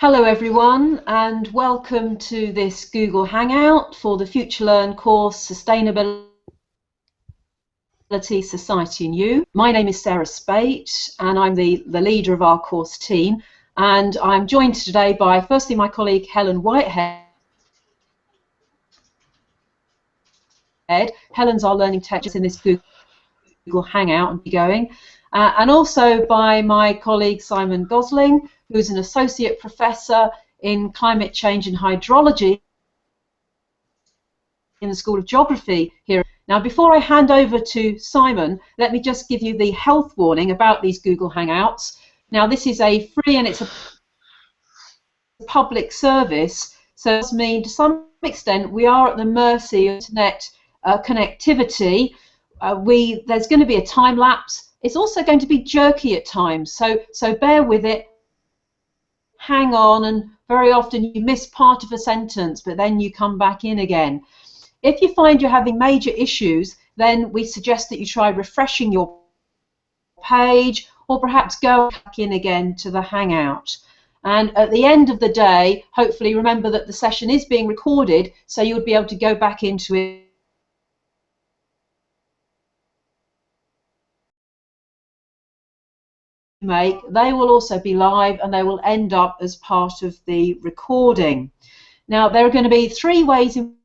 Hello everyone, and welcome to this Google Hangout for the FutureLearn course Sustainability, Society and You. My name is Sarah Spate and I'm the leader of our course team, and I'm joined today by firstly my colleague Helen Whitehead. Helen's our learning technologist in this Google Hangout and be going, and also by my colleague Simon Gosling, who's an associate professor in climate change and hydrology in the School of Geography here. Now, before I hand over to Simon, let me just give you the health warning about these Google Hangouts. Now, this is a free and it's a public service, so it does mean to some extent we are at the mercy of internet connectivity. There's going to be a time lapse. It's also going to be jerky at times, so bear with it. Hang on, and very often you miss part of a sentence, but then you come back in again. If you find you're having major issues, then we suggest that you try refreshing your page, or perhaps go back in again to the Hangout. And at the end of the day, hopefully remember that the session is being recorded, so you'll be able to go back into it. They will also be live and they will end up as part of the recording. Now, there are going to be three ways in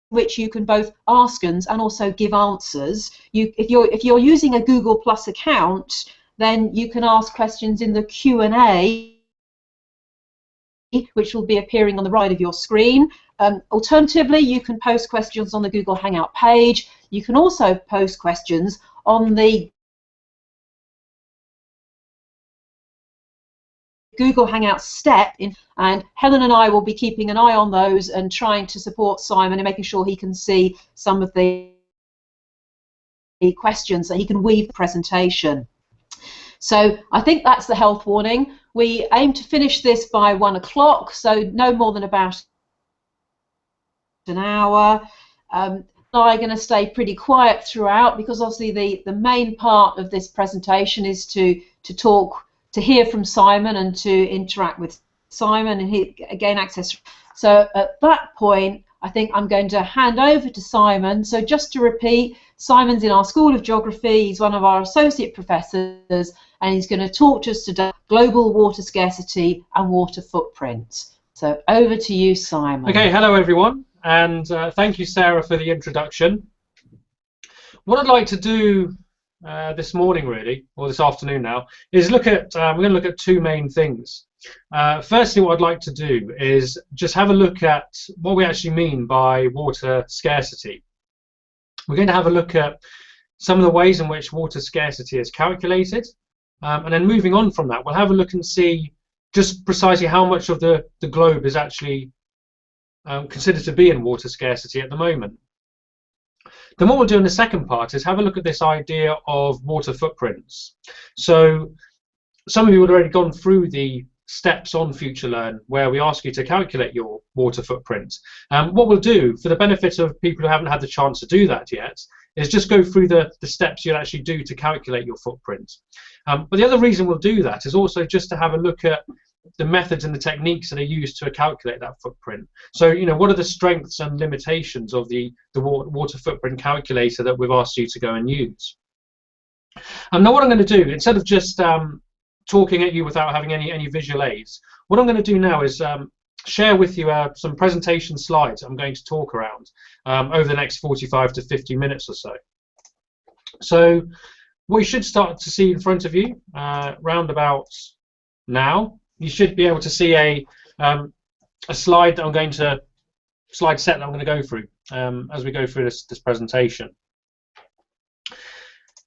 which you can both ask and also give answers. If you're using a Google Plus account, then you can ask questions in the Q&A, which will be appearing on the right of your screen. Alternatively, you can post questions on the Google Hangout page. You can also post questions on the Google Hangout step in, and Helen and I will be keeping an eye on those and trying to support Simon and making sure he can see some of the questions, so he can weave the presentation. So I think that's the health warning. We aim to finish this by 1 o'clock, so no more than about an hour. I'm going to stay pretty quiet throughout, because obviously the main part of this presentation is to hear from Simon and to interact with Simon and gain access. So at that point, I think I'm going to hand over to Simon. So just to repeat, Simon's in our School of Geography. He's one of our associate professors, and he's going to talk to us today global water scarcity and water footprint. So over to you, Simon. Okay, hello everyone, and thank you, Sarah, for the introduction. What I'd like to do this morning, really, or this afternoon now, is look at, we're going to look at two main things. Firstly, what I'd like to do is just have a look at what we actually mean by water scarcity. We're going to have a look at some of the ways in which water scarcity is calculated, and then moving on from that, we'll have a look and see just precisely how much of the globe is actually considered to be in water scarcity at the moment. Then what we'll do in the second part is have a look at this idea of water footprints. So some of you have already gone through the steps on FutureLearn where we ask you to calculate your water footprint. What we'll do, for the benefit of people who haven't had the chance to do that yet, is just go through the steps you'll actually do to calculate your footprint. But the other reason we'll do that is also just to have a look at the methods and the techniques that are used to calculate that footprint. So, you know, what are the strengths and limitations of the water footprint calculator that we've asked you to go and use. Now what I'm going to do, instead of just talking at you without having any visual aids, what I'm going to do now is share with you some presentation slides I'm going to talk around over the next 45 to 50 minutes or so. So what you should start to see in front of you round about now, you should be able to see a slide that I'm going to set that I'm going to go through as we go through this presentation.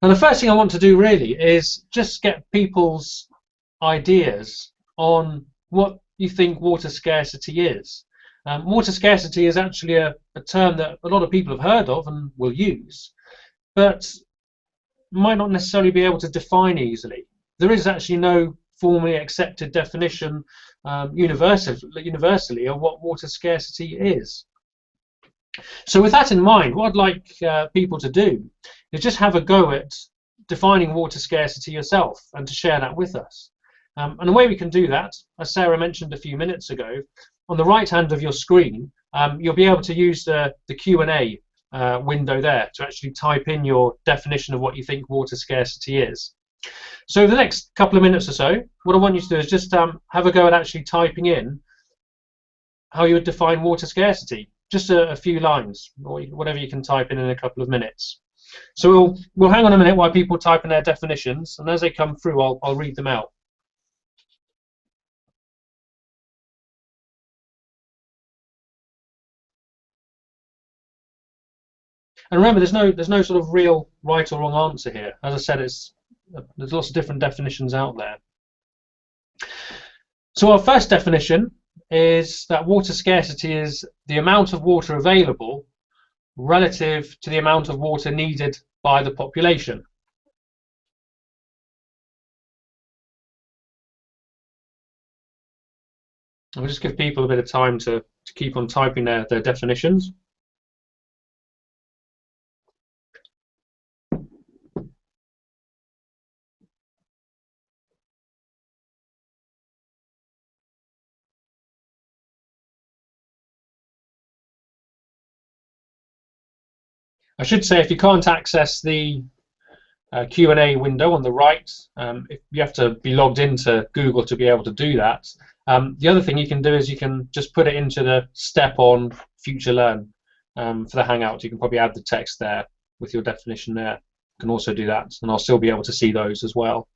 Now the first thing I want to do really is just get people's ideas on what you think water scarcity is. Water scarcity is actually a term that a lot of people have heard of and will use, but might not necessarily be able to define easily. There is actually no formally accepted definition universally of what water scarcity is. So with that in mind, what I'd like people to do is just have a go at defining water scarcity yourself and to share that with us. And the way we can do that, as Sarah mentioned a few minutes ago, on the right hand of your screen, you'll be able to use the Q&A window there to actually type in your definition of what you think water scarcity is. So the next couple of minutes or so, what I want you to do is just have a go at actually typing in how you would define water scarcity. Just a few lines, or whatever you can type in a couple of minutes. So we'll hang on a minute while people type in their definitions, and as they come through, I'll read them out. And remember, there's no sort of real right or wrong answer here. As I said, there's lots of different definitions out there. So our first definition is that water scarcity is the amount of water available relative to the amount of water needed by the population. I'll just give people a bit of time to keep on typing their definitions. I should say, if you can't access the Q&A window on the right, if you have to be logged into Google to be able to do that. The other thing you can do is you can just put it into the step on FutureLearn for the Hangout. You can probably add the text there with your definition there. You can also do that, and I'll still be able to see those as well.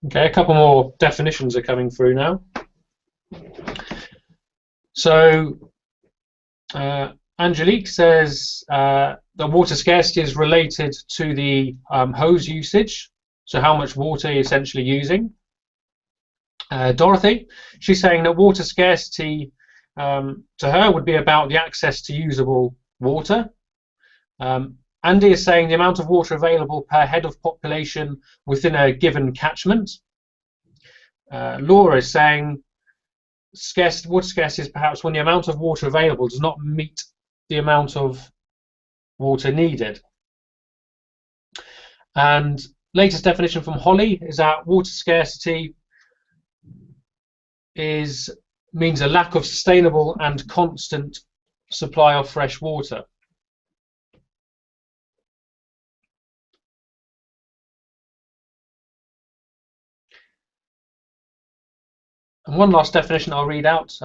Okay, a couple more definitions are coming through now. So Angelique says that water scarcity is related to the hose usage, so how much water you're essentially using. Dorothy, she's saying that water scarcity to her would be about the access to usable water. Andy is saying the amount of water available per head of population within a given catchment. Laura is saying water scarcity is perhaps when the amount of water available does not meet the amount of water needed. And latest definition from Holly is that water scarcity means a lack of sustainable and constant supply of fresh water. And one last definition I'll read out.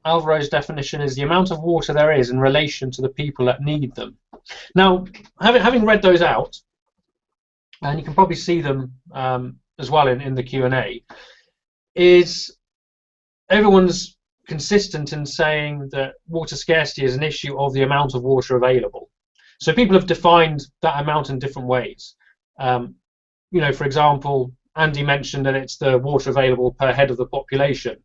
Alvaro's definition is the amount of water there is in relation to the people that need them. Now, having read those out, and you can probably see them as well in the Q&A, is everyone's consistent in saying that water scarcity is an issue of the amount of water available. So people have defined that amount in different ways. You know, for example, Andy mentioned that it's the water available per head of the population.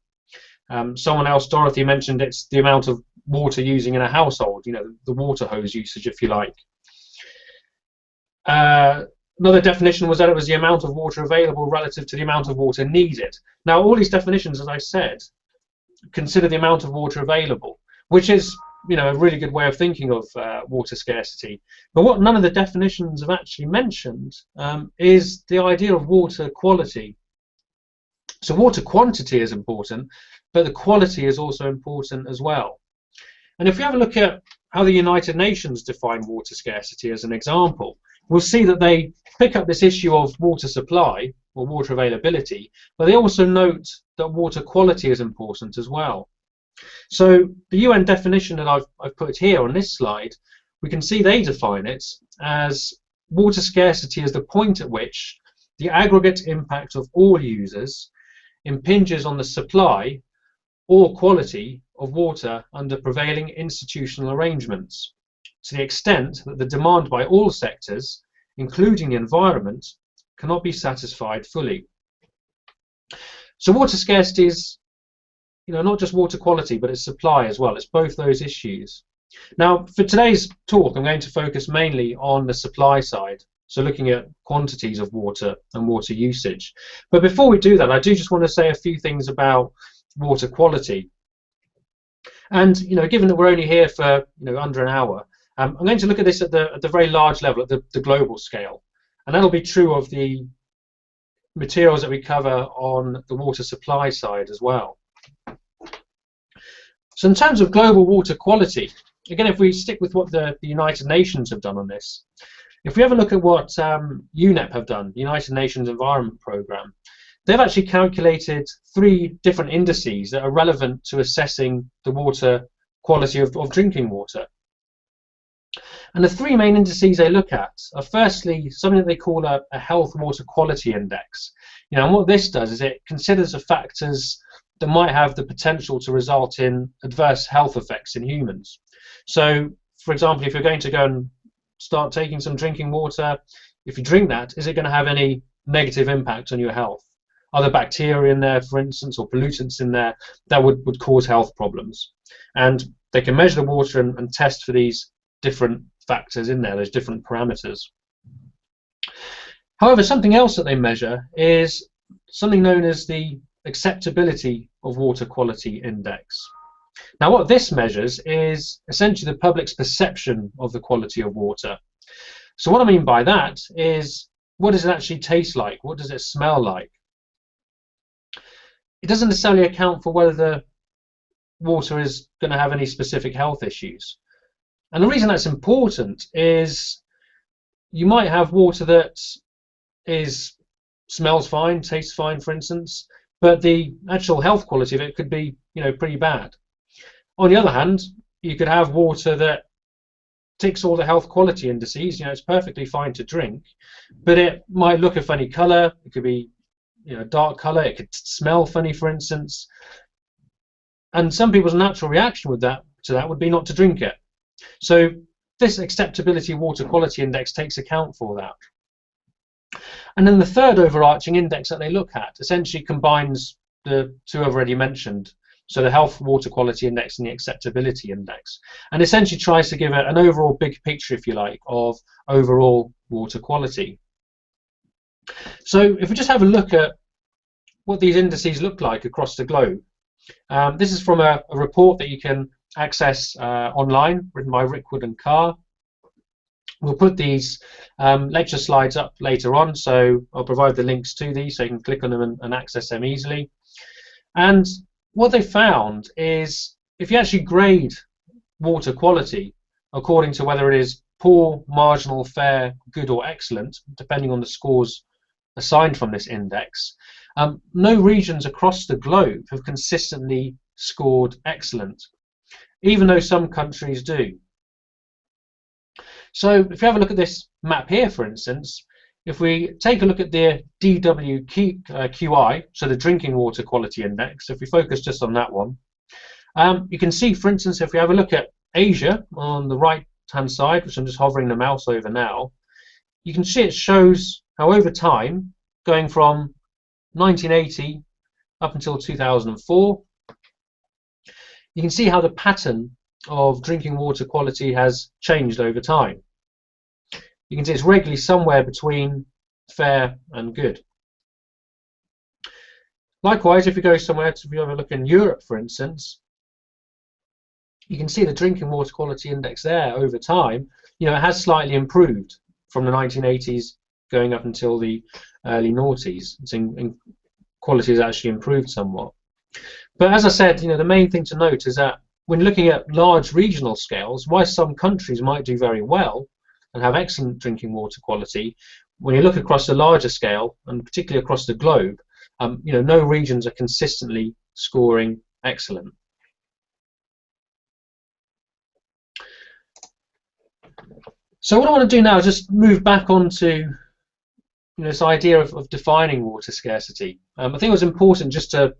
Someone else, Dorothy, mentioned it's the amount of water using in a household, you know, the water hose usage, if you like. Another definition was that it was the amount of water available relative to the amount of water needed. Now, all these definitions, as I said, consider the amount of water available, which is, you know, a really good way of thinking of water scarcity. But what none of the definitions have actually mentioned is the idea of water quality. So water quantity is important, but the quality is also important as well. And if we have a look at how the United Nations define water scarcity as an example, we'll see that they pick up this issue of water supply or water availability, but they also note that water quality is important as well. So the UN definition that I've put here on this slide, we can see they define it as water scarcity is the point at which the aggregate impact of all users impinges on the supply or quality of water under prevailing institutional arrangements, to the extent that the demand by all sectors, including the environment, cannot be satisfied fully. So water scarcity is, not just water quality, but it's supply as well. It's both those issues. Now, for today's talk, I'm going to focus mainly on the supply side, so looking at quantities of water and water usage. But before we do that, I do just want to say a few things about water quality. And given that we're only here for under an hour, I'm going to look at this at the very large level, at the global scale, and that'll be true of the materials that we cover on the water supply side as well. So in terms of global water quality, again, if we stick with what the United Nations have done on this, if we have a look at what UNEP have done, the United Nations Environment Programme, they've actually calculated 3 different indices that are relevant to assessing the water quality of drinking water. And the 3 main indices they look at are firstly something that they call a health water quality index. And what this does is it considers the factors that might have the potential to result in adverse health effects in humans. So, for example, if you're going to go and start taking some drinking water, if you drink that, is it going to have any negative impact on your health? Are there bacteria in there, for instance, or pollutants in there that would cause health problems? And they can measure the water and test for these different factors in there, those different parameters. However, something else that they measure is something known as the acceptability of water quality index. Now, what this measures is essentially the public's perception of the quality of water. So what I mean by that is, what does it actually taste like? What does it smell like? It doesn't necessarily account for whether the water is going to have any specific health issues. And the reason that's important is you might have water that smells fine, tastes fine, for instance, but the actual health quality of it could be, pretty bad. On the other hand, you could have water that ticks all the health quality indices. It's perfectly fine to drink, but it might look a funny color. It could be, a dark color. It could smell funny, for instance. And some people's natural reaction to that would be not to drink it. So this acceptability water quality index takes account for that. And then the third overarching index that they look at essentially combines the 2 I've already mentioned, so the health water quality index and the acceptability index, and essentially tries to give an overall big picture, if you like, of overall water quality. So if we just have a look at what these indices look like across the globe, this is from a report that you can access online, written by Rickwood and Carr. We'll put these lecture slides up later on, so I'll provide the links to these so you can click on them and access them easily. And what they found is, if you actually grade water quality according to whether it is poor, marginal, fair, good or excellent, depending on the scores assigned from this index, no regions across the globe have consistently scored excellent, even though some countries do. So if you have a look at this map here, for instance, if we take a look at the DWQI, so the Drinking Water Quality Index, if we focus just on that one, you can see, for instance, if we have a look at Asia on the right-hand side, which I'm just hovering the mouse over now, you can see it shows how over time, going from 1980 up until 2004, you can see how the pattern of drinking water quality has changed over time. You can see it's regularly somewhere between fair and good. Likewise, if you go somewhere, if you have a look in Europe, for instance, you can see the drinking water quality index there over time, it has slightly improved from the 1980s going up until the early noughties. Quality has actually improved somewhat. But as I said, the main thing to note is that when looking at large regional scales, while some countries might do very well and have excellent drinking water quality, when you look across a larger scale, and particularly across the globe, no regions are consistently scoring excellent. So what I want to do now is just move back onto this idea of defining water scarcity. I think it was important just to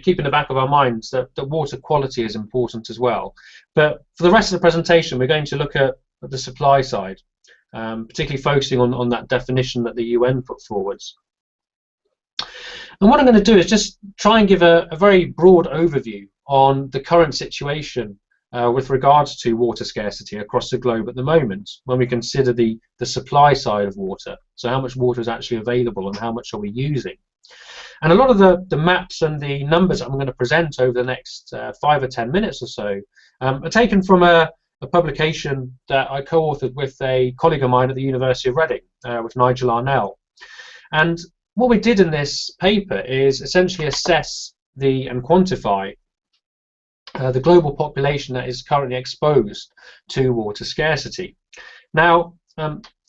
keep in the back of our minds that water quality is important as well. But for the rest of the presentation, we're going to look at the supply side. particularly focusing on that definition that the UN put forwards. And what I'm going to do is just try and give a very broad overview on the current situation with regards to water scarcity across the globe at the moment, when we consider the supply side of water. So how much water is actually available and how much are we using? And a lot of the maps and the numbers that I'm going to present over the next 5 or 10 minutes or so are taken from a publication that I co-authored with a colleague of mine at the University of Reading, with Nigel Arnell. And what we did in this paper is essentially assess and quantify the global population that is currently exposed to water scarcity. Now,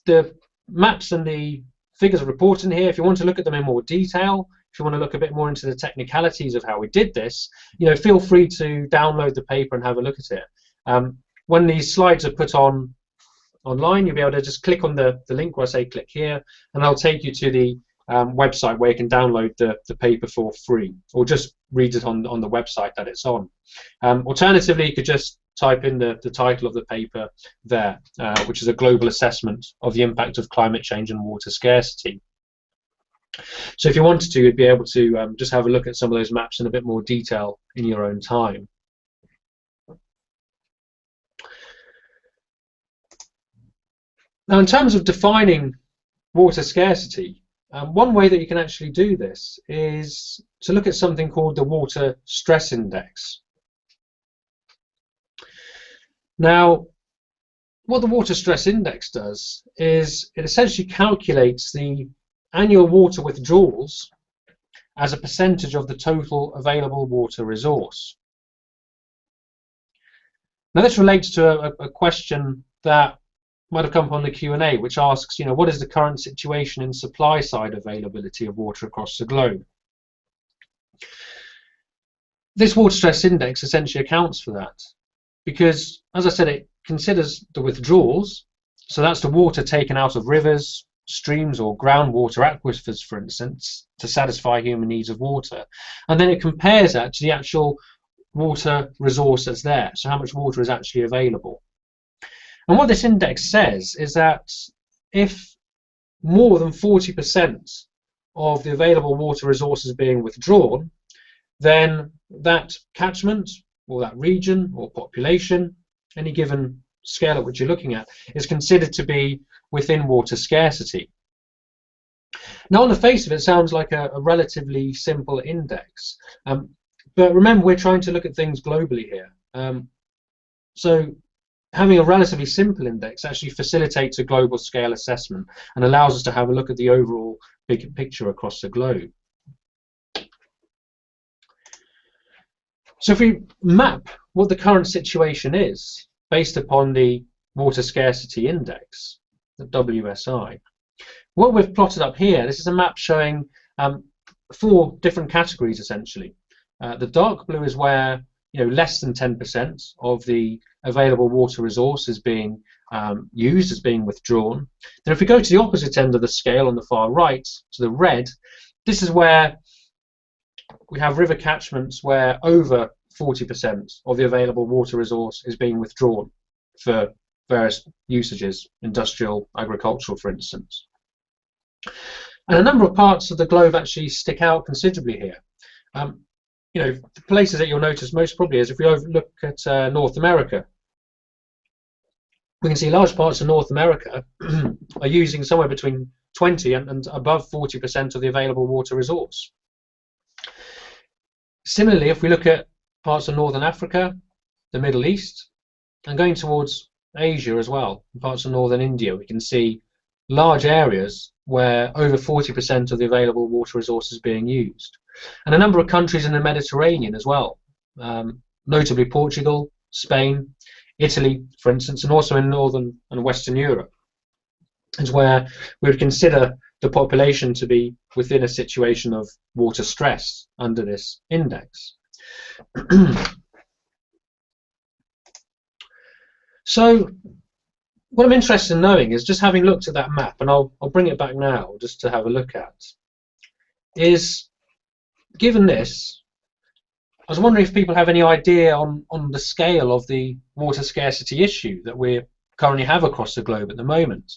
the maps and the figures are reported here. If you want to look at them in more detail, if you want to look a bit more into the technicalities of how we did this, feel free to download the paper and have a look at it. When these slides are put online, you'll be able to just click on the link where I say click here, and I'll take you to the website where you can download the paper for free, or just read it on the website that it's on. Alternatively, you could just type in the title of the paper there, which is a global assessment of the impact of climate change and water scarcity. So if you wanted to, you'd be able to just have a look at some of those maps in a bit more detail in your own time. Now, in terms of defining water scarcity, one way that you can actually do this is to look at something called the Water Stress Index. Now, what the Water Stress Index does is it essentially calculates the annual water withdrawals as a percentage of the total available water resource. Now, this relates to a question that might have come up on the Q&A, which asks, what is the current situation in supply side availability of water across the globe? This water stress index essentially accounts for that, because, as I said, it considers the withdrawals, so that's the water taken out of rivers, streams, or groundwater aquifers, for instance, to satisfy human needs of water, and then it compares that to the actual water resource that's there, so how much water is actually available. And what this index says is that if more than 40% of the available water resource is being withdrawn, then that catchment, or that region, or population, any given scale at which you're looking at, is considered to be within water scarcity. Now, on the face of it, sounds like a relatively simple index, but remember, we're trying to look at things globally here. So having a relatively simple index actually facilitates a global scale assessment and allows us to have a look at the overall big picture across the globe. So if we map what the current situation is based upon the Water Scarcity Index, the WSI, what we've plotted up here, this is a map showing 4 different categories essentially. The dark blue is where less than 10% of the available water resource is being used, is being withdrawn. Then if we go to the opposite end of the scale on the far right, to the red, this is where we have river catchments where over 40% of the available water resource is being withdrawn for various usages, industrial, agricultural, for instance. And a number of parts of the globe actually stick out considerably here. The places that you'll notice most probably is if we look at North America. We can see large parts of North America are using somewhere between 20 and above 40% of the available water resource. Similarly, if we look at parts of Northern Africa, the Middle East, and going towards Asia as well, parts of Northern India, we can see large areas where over 40% of the available water resource is being used. And a number of countries in the Mediterranean as well, notably Portugal, Spain, Italy, for instance, and also in Northern and Western Europe, is where we would consider the population to be within a situation of water stress under this index. So what I'm interested in knowing is, just having looked at that map, and I'll bring it back now just to have a look at, is, given this, I was wondering if people have any idea on the scale of the water scarcity issue that we currently have across the globe at the moment.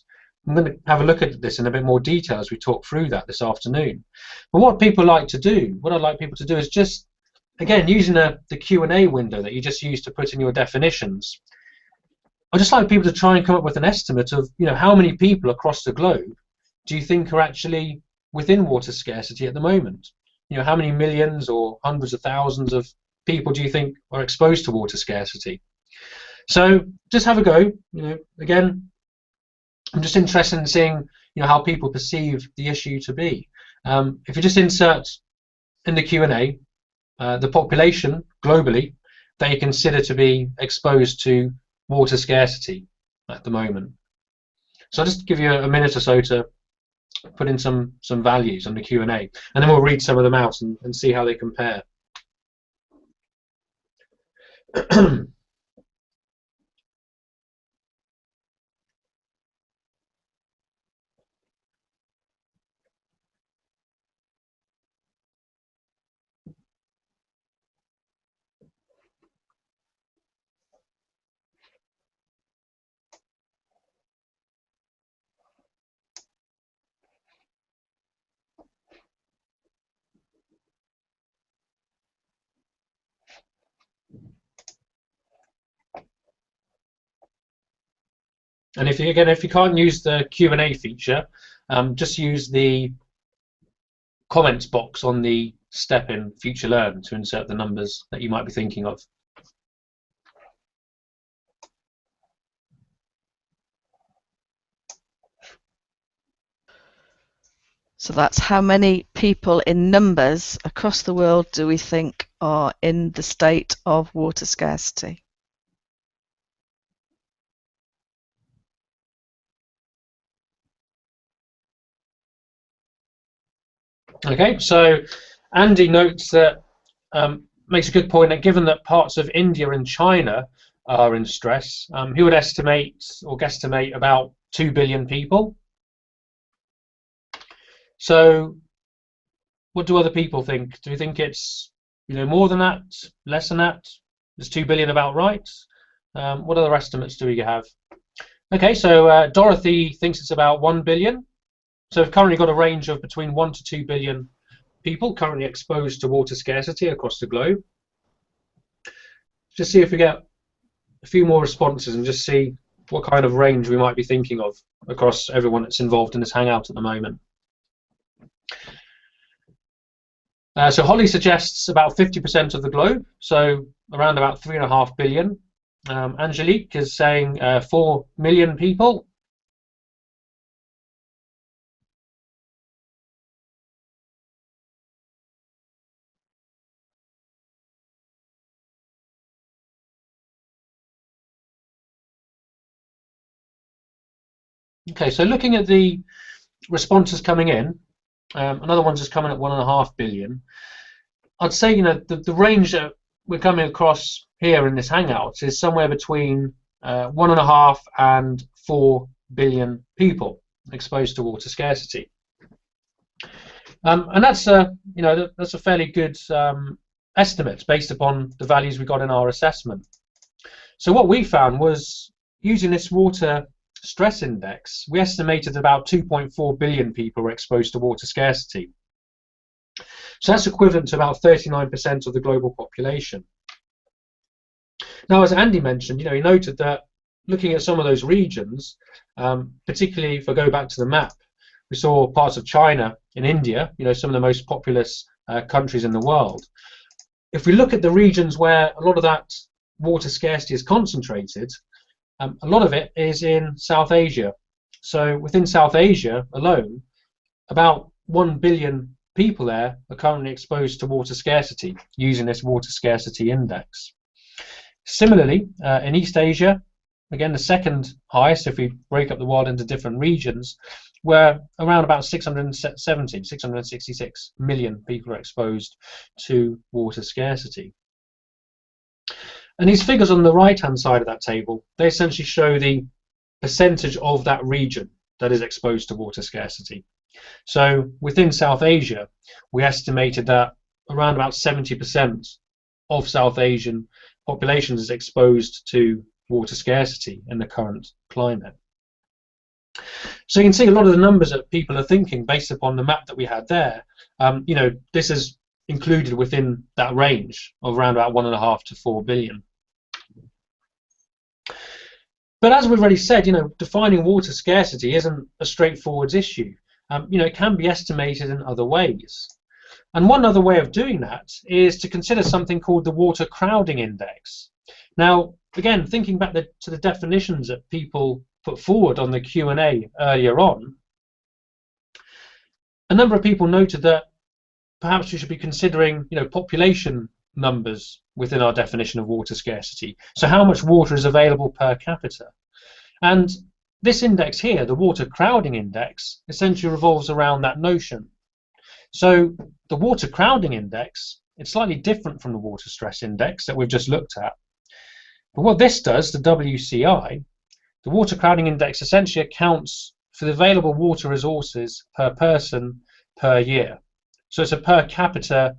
I'm going to have a look at this in a bit more detail as we talk through that this afternoon. But what people like to do, what I'd like people to do is just, again, using the Q&A window that you just used to put in your definitions, I'd just like people to try and come up with an estimate of, how many people across the globe do you think are actually within water scarcity at the moment? How many millions or hundreds of thousands of people do you think are exposed to water scarcity? So just have a go. Again, I'm just interested in seeing how people perceive the issue to be. If you just insert in the Q&A the population globally they consider to be exposed to water scarcity at the moment. So I'll just give you a minute or so to put in some values on the Q&A, and then we'll read some of them out and see how they compare. And if you can't use the Q&A feature, just use the comments box on the step in FutureLearn to insert the numbers that you might be thinking of. So that's how many people in numbers across the world do we think are in the state of water scarcity? Okay, so Andy notes that makes a good point that given that parts of India and China are in stress, he would estimate or guesstimate about 2 billion people. So what do other people think? Do you think it's more than that, less than that? Is 2 billion about right? What other estimates do we have? Okay, so Dorothy thinks it's about 1 billion. So we've currently got a range of between 1 to 2 billion people currently exposed to water scarcity across the globe. Just see if we get a few more responses and just see what kind of range we might be thinking of across everyone that's involved in this Hangout at the moment. So Holly suggests about 50% of the globe, so around about 3.5 billion. Angelique is saying 4 million people. Okay, so looking at the responses coming in, another one's just coming at 1.5 billion. I'd say the range that we're coming across here in this Hangout is somewhere between 1.5 and 4 billion people exposed to water scarcity, and that's that's a fairly good estimate based upon the values we got in our assessment. So what we found was using this water stress index, we estimated about 2.4 billion people were exposed to water scarcity. So that's equivalent to about 39% of the global population. Now, as Andy mentioned, he noted that looking at some of those regions, particularly if I go back to the map, we saw parts of China and India, some of the most populous countries in the world. If we look at the regions where a lot of that water scarcity is concentrated, a lot of it is in South Asia. So within South Asia alone, about 1 billion people there are currently exposed to water scarcity using this water scarcity index. Similarly, in East Asia, again the second highest if we break up the world into different regions, where around about 666 million people are exposed to water scarcity. And these figures on the right-hand side of that table, they essentially show the percentage of that region that is exposed to water scarcity. So within South Asia, we estimated that around about 70% of South Asian populations is exposed to water scarcity in the current climate. So you can see a lot of the numbers that people are thinking based upon the map that we had there. You know, this is included within that range of around about 1.5 to 4 billion. But as we've already said, you know, defining water scarcity isn't a straightforward issue. You know, it can be estimated in other ways. And one other way of doing that is to consider something called the water crowding index. Now, again, thinking back to the definitions that people put forward on the Q&A earlier on, a number of people noted that perhaps we should be considering, you know, population numbers within our definition of water scarcity. So how much water is available per capita? And this index here, the water crowding index, essentially revolves around that notion. So the water crowding index, it's slightly different from the water stress index that we've just looked at. But what this does, the WCI, the water crowding index essentially accounts for the available water resources per person per year. So it's a per capita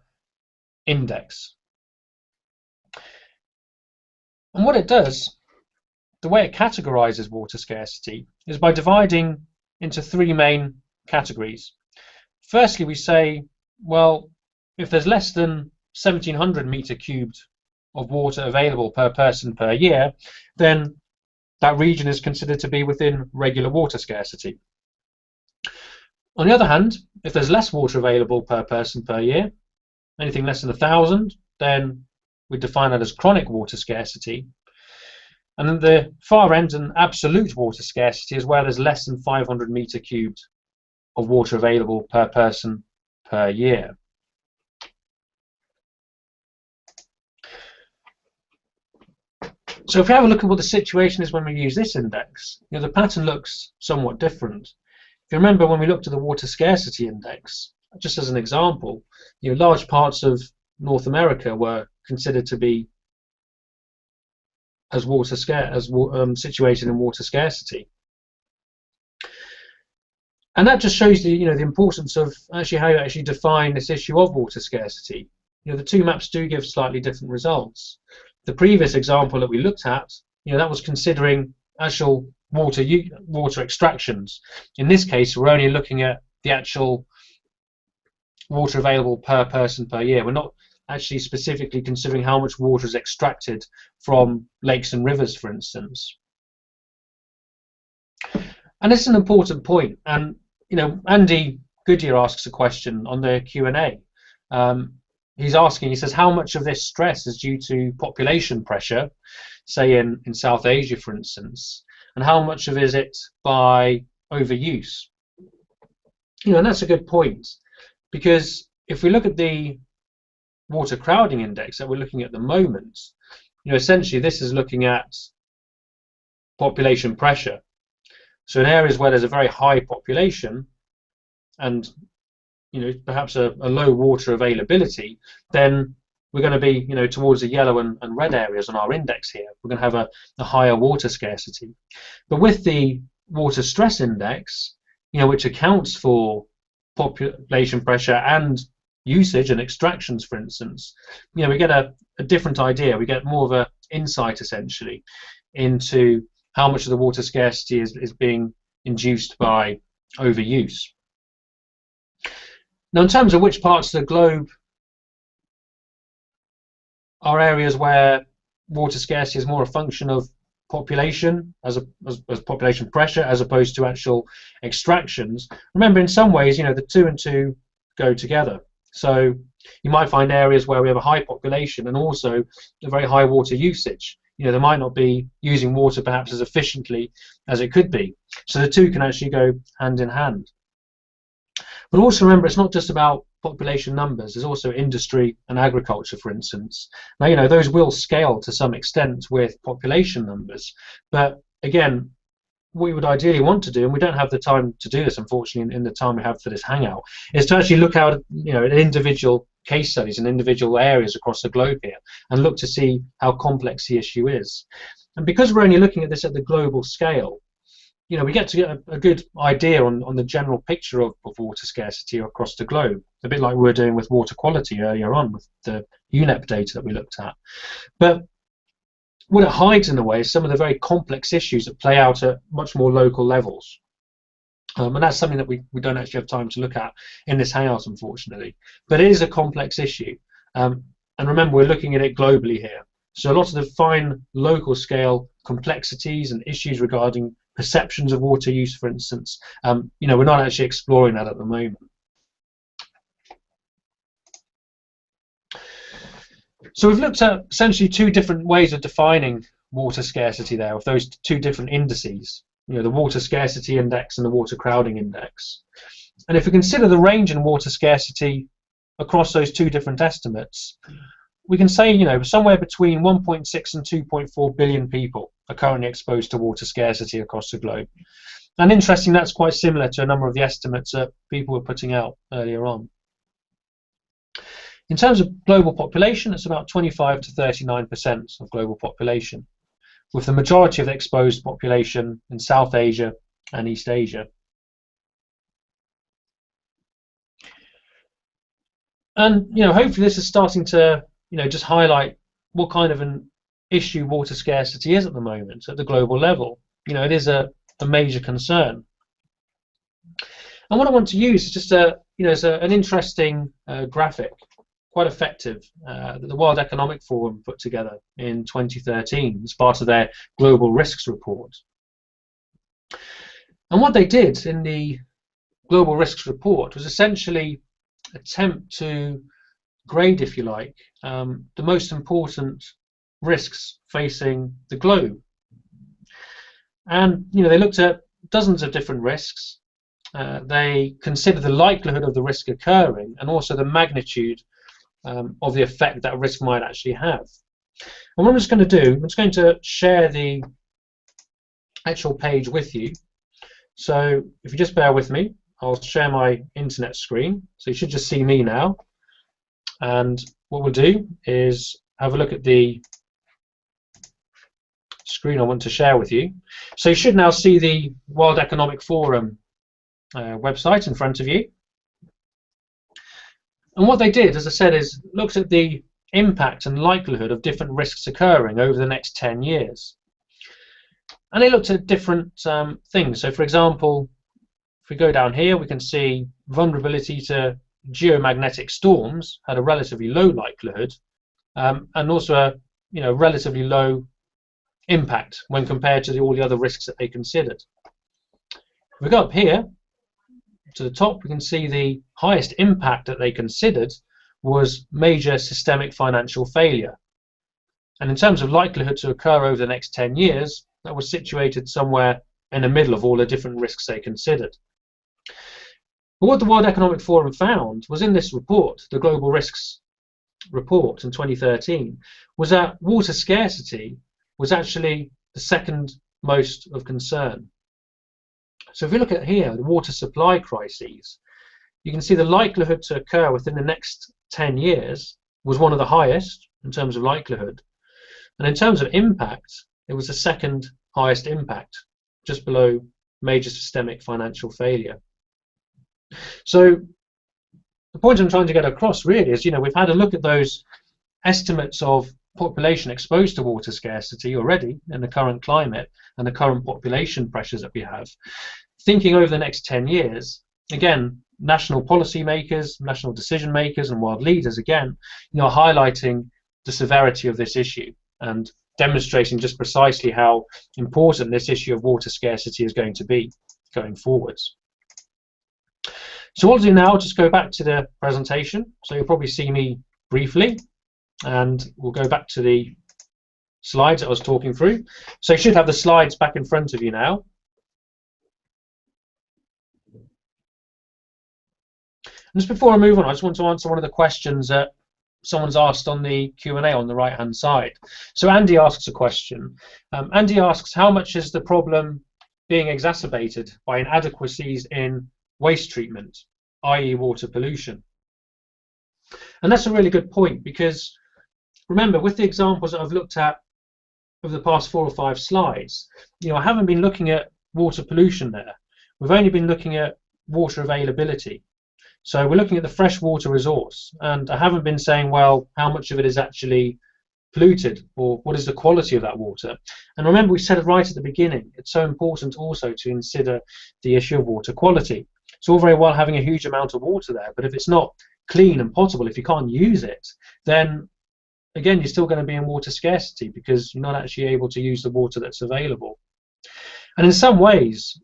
index. And what it does, the way it categorizes water scarcity is by dividing into 3 main categories. Firstly, we say, well, if there's less than 1,700 meter cubed of water available per person per year, then that region is considered to be within regular water scarcity. On the other hand, if there's less water available per person per year, anything less than 1,000, then we define that as chronic water scarcity. And then the far end, and absolute water scarcity, is where there's less than 500 meter cubed of water available per person per year. So if we have a look at what the situation is when we use this index, you know, the pattern looks somewhat different. If you remember when we looked at the water scarcity index, just as an example, you know, large parts of North America were considered to be as situated in water scarcity. And that just shows the, you know, the importance of actually how you actually define this issue of water scarcity. You know, the 2 maps do give slightly different results. The previous example that we looked at, you know, that was considering actual water extractions. In this case, we're only looking at the actual water available per person per year. We're not actually specifically considering how much water is extracted from lakes and rivers, for instance. And it's an important point. And you know, Andy Goodyear asks a question on the Q&A. He's asking, he says, how much of this stress is due to population pressure, say in South Asia, for instance, and how much of it is it by overuse? You know, and that's a good point, because if we look at the water crowding index that we're looking at the moment, you know, essentially this is looking at population pressure. So in areas where there's a very high population and, you know, perhaps a low water availability, then we're going to be, you know, towards the yellow and red areas on our index here. We're going to have a higher water scarcity. But with the water stress index, you know, which accounts for population pressure and usage and extractions, for instance, you know, we get a different idea. We get more of an insight, essentially, into how much of the water scarcity is being induced by overuse. Now, in terms of which parts of the globe are areas where water scarcity is more a function of population as population pressure as opposed to actual extractions, remember, in some ways, you know, the 2 and 2 go together. So you might find areas where we have a high population and also a very high water usage. You know, they might not be using water perhaps as efficiently as it could be. So the 2 can actually go hand in hand. But also remember, it's not just about population numbers. There's also industry and agriculture, for instance. Now, you know, those will scale to some extent with population numbers. But again, what we would ideally want to do, and we don't have the time to do this, unfortunately, in the time we have for this Hangout, is to actually look out, you know, at individual case studies in individual areas across the globe here and look to see how complex the issue is. And because we're only looking at this at the global scale, you know, we get to get a good idea on the general picture of water scarcity across the globe, a bit like we were doing with water quality earlier on with the UNEP data that we looked at. But what it hides in a way is some of the very complex issues that play out at much more local levels. And that's something that we don't actually have time to look at in this Hangout, unfortunately. But it is a complex issue. And remember, we're looking at it globally here. So a lot of the fine local scale complexities and issues regarding perceptions of water use, for instance, we're not actually exploring that at the moment. So we've looked at essentially two different ways of defining water scarcity there, with those two different indices, the water scarcity index and the water crowding index. And if we consider the range in water scarcity across those two different estimates, we can say, somewhere between 1.6 and 2.4 billion people are currently exposed to water scarcity across the globe. And interesting, that's quite similar to a number of the estimates that people were putting out earlier on. In terms of global population, it's about 25 to 39% of global population, with the majority of the exposed population in South Asia and East Asia. And hopefully this is starting to just highlight what kind of an issue water scarcity is at the moment at the global level. It is a major concern. And what I want to use is just an interesting graphic, quite effective, that the World Economic Forum put together in 2013 as part of their Global Risks Report. And what they did in the Global Risks Report was essentially attempt to grade, if you like, the most important risks facing the globe. And they looked at dozens of different risks. They considered the likelihood of the risk occurring and also the magnitude of the effect that risk might actually have. And what I'm just going to do, I'm just going to share the actual page with you. So if you just bear with me, I'll share my internet screen. So you should just see me now. And what we'll do is have a look at the screen I want to share with you. So you should now see the World Economic Forum website in front of you. And what they did, as I said, is looked at the impact and likelihood of different risks occurring over the next 10 years. And they looked at different things. So for example, if we go down here, we can see vulnerability to geomagnetic storms had a relatively low likelihood, and also a relatively low impact when compared to all the other risks that they considered. If we go up here to the top, we can see the highest impact that they considered was major systemic financial failure. And in terms of likelihood to occur over the next 10 years, that was situated somewhere in the middle of all the different risks they considered. But what the World Economic Forum found was in this report, the Global Risks Report in 2013, was that water scarcity was actually the second most of concern. So if we look at here, the water supply crises, you can see the likelihood to occur within the next 10 years was one of the highest in terms of likelihood. And in terms of impact, it was the second highest impact, just below major systemic financial failure. So the point I'm trying to get across really is, we've had a look at those estimates of population exposed to water scarcity already in the current climate and the current population pressures that we have. Thinking over the next 10 years, again, national policy makers, national decision makers and world leaders, again, highlighting the severity of this issue and demonstrating just precisely how important this issue of water scarcity is going to be going forwards. So what I'll do now, I'll just go back to the presentation. So you'll probably see me briefly, and we'll go back to the slides that I was talking through. So you should have the slides back in front of you now. And just before I move on, I just want to answer one of the questions that someone's asked on the Q&A on the right-hand side. So Andy asks a question. Andy asks, how much is the problem being exacerbated by inadequacies in waste treatment, i.e. water pollution? And that's a really good point, because remember, with the examples that I've looked at over the past 4 or 5 slides, I haven't been looking at water pollution there. We've only been looking at water availability. So we're looking at the freshwater resource, and I haven't been saying, well, how much of it is actually polluted, or what is the quality of that water? And remember, we said it right at the beginning, it's so important also to consider the issue of water quality. It's all very well having a huge amount of water there, but if it's not clean and potable, if you can't use it, then again, you're still going to be in water scarcity because you're not actually able to use the water that's available. And in some ways,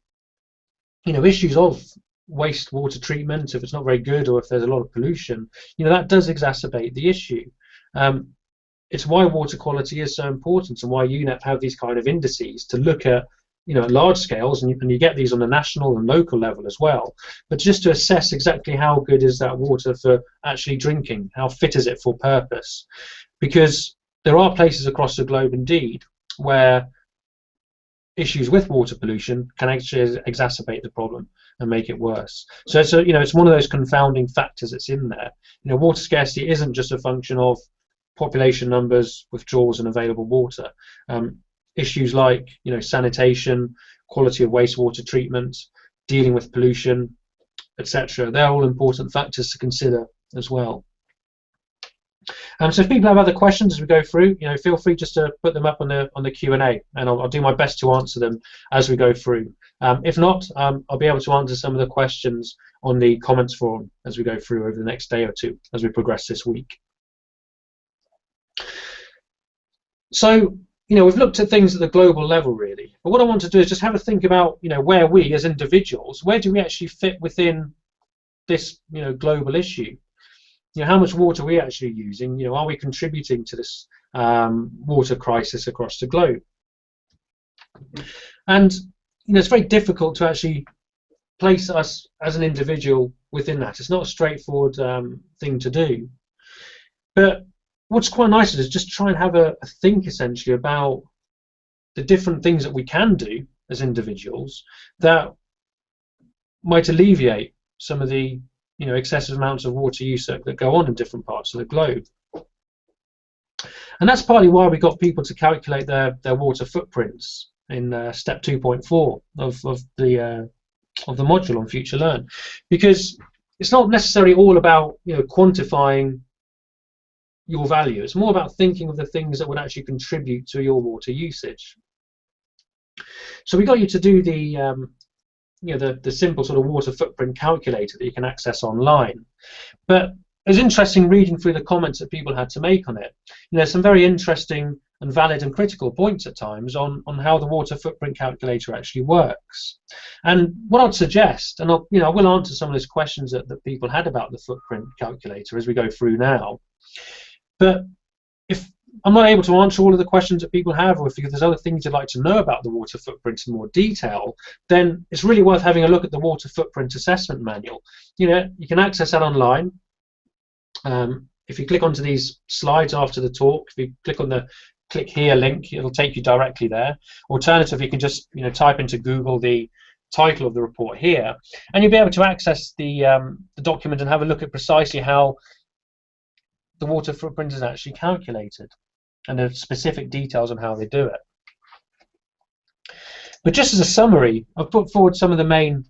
you know, issues of wastewater treatment, if it's not very good or if there's a lot of pollution, you know, that does exacerbate the issue. It's why water quality is so important and why UNEP have these kind of indices to look at, you know, large scales, and you get these on a national and local level as well, but just to assess exactly how good is that water for actually drinking, how fit is it for purpose, because there are places across the globe indeed where issues with water pollution can actually exacerbate the problem and make it worse. So you know, it's one of those confounding factors that's in there. You know, water scarcity isn't just a function of population numbers, withdrawals and available water. Issues like, you know, sanitation, quality of wastewater treatment, dealing with pollution, etc. They're all important factors to consider as well. So if people have other questions as we go through, you know, feel free just to put them up on the Q&A, and I'll do my best to answer them as we go through. If not, I'll be able to answer some of the questions on the comments forum as we go through over the next day or two as we progress this week. So, you know, we've looked at things at the global level really, but what I want to do is just have a think about, you know, where we as individuals, where do we actually fit within this, you know, global issue? You know, how much water are we actually using? You know, are we contributing to this water crisis across the globe? And you know, it's very difficult to actually place us as an individual within that. It's not a straightforward thing to do. But what's quite nice is just try and have a think essentially about the different things that we can do as individuals that might alleviate some of the, you know, excessive amounts of water use that go on in different parts of the globe. And that's partly why we got people to calculate their water footprints in step 2.4 of the module on FutureLearn, because it's not necessarily all about, you know, quantifying your value. It's more about thinking of the things that would actually contribute to your water usage. So we got you to do the you know, the simple sort of water footprint calculator that you can access online. But it was interesting reading through the comments that people had to make on it. You know, there's some very interesting and valid and critical points at times on how the water footprint calculator actually works. And what I'd suggest, and I'll, you know, I will answer some of those questions that people had about the footprint calculator as we go through now. But if I'm not able to answer all of the questions that people have, or if there's other things you'd like to know about the water footprint in more detail, then it's really worth having a look at the water footprint assessment manual. You know, you can access that online. If you click onto these slides after the talk, if you click on the click here link, it'll take you directly there. Alternatively, you can just, you know, type into Google the title of the report here, and you'll be able to access the document and have a look at precisely how the water footprint is actually calculated and the specific details on how they do it. But just as a summary, I've put forward some of the main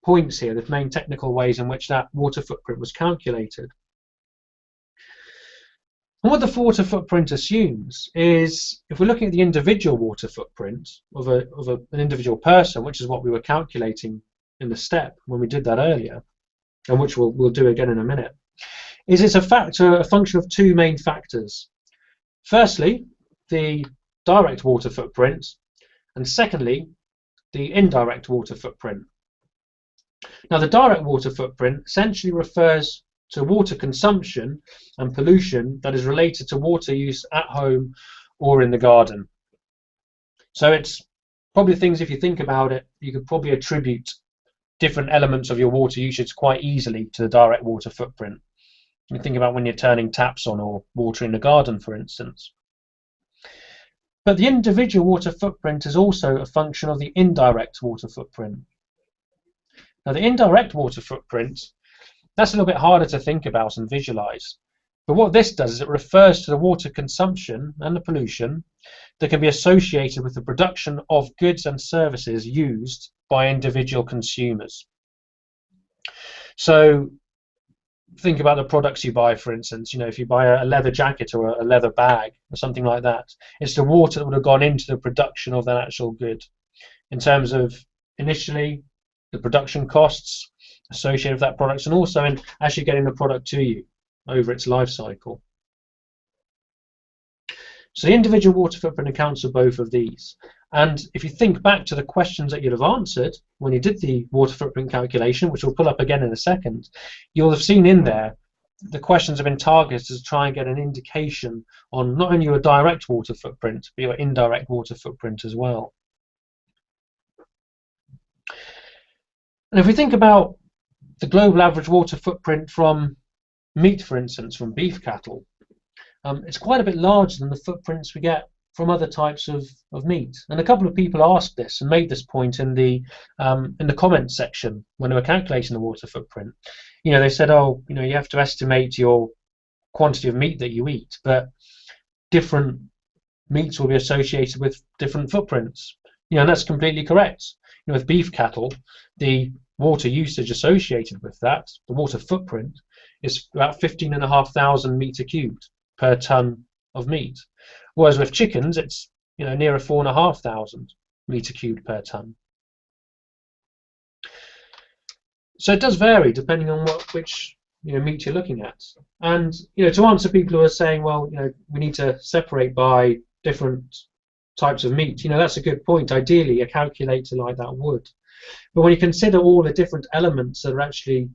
points here, the main technical ways in which that water footprint was calculated. And what the water footprint assumes is, if we're looking at the individual water footprint of an individual person, which is what we were calculating in the step when we did that earlier, and which we'll do again in a minute, is it's a function of two main factors. Firstly, the direct water footprint, and secondly, the indirect water footprint. Now, the direct water footprint essentially refers to water consumption and pollution that is related to water use at home or in the garden. So it's probably things, if you think about it, you could probably attribute different elements of your water usage quite easily to the direct water footprint. You think about when you're turning taps on or watering the garden, for instance. But the individual water footprint is also a function of the indirect water footprint. Now, the indirect water footprint, that's a little bit harder to think about and visualize. But what this does is it refers to the water consumption and the pollution that can be associated with the production of goods and services used by individual consumers. So think about the products you buy, for instance. You know, if you buy a leather jacket or a leather bag or something like that, it's the water that would have gone into the production of that actual good, in terms of initially the production costs associated with that product, and also in actually getting the product to you over its life cycle. So the individual water footprint accounts for both of these. And if you think back to the questions that you'd have answered when you did the water footprint calculation, which we'll pull up again in a second, you'll have seen in there the questions have been targeted to try and get an indication on not only your direct water footprint, but your indirect water footprint as well. And if we think about the global average water footprint from meat, for instance, from beef cattle, it's quite a bit larger than the footprints we get from other types of meat. And a couple of people asked this and made this point in the comments section when they were calculating the water footprint. You know, they said, oh, you know, you have to estimate your quantity of meat that you eat, but different meats will be associated with different footprints. You know, and that's completely correct. You know, with beef cattle, the water usage associated with that, the water footprint, is about 15,500 meter cubed per ton of meat. Whereas with chickens, it's, you know, nearer 4,500 meter cubed per ton. So it does vary depending on which meat you're looking at. And to answer people who are saying, well, we need to separate by different types of meat, that's a good point. Ideally, a calculator like that would. But when you consider all the different elements that are actually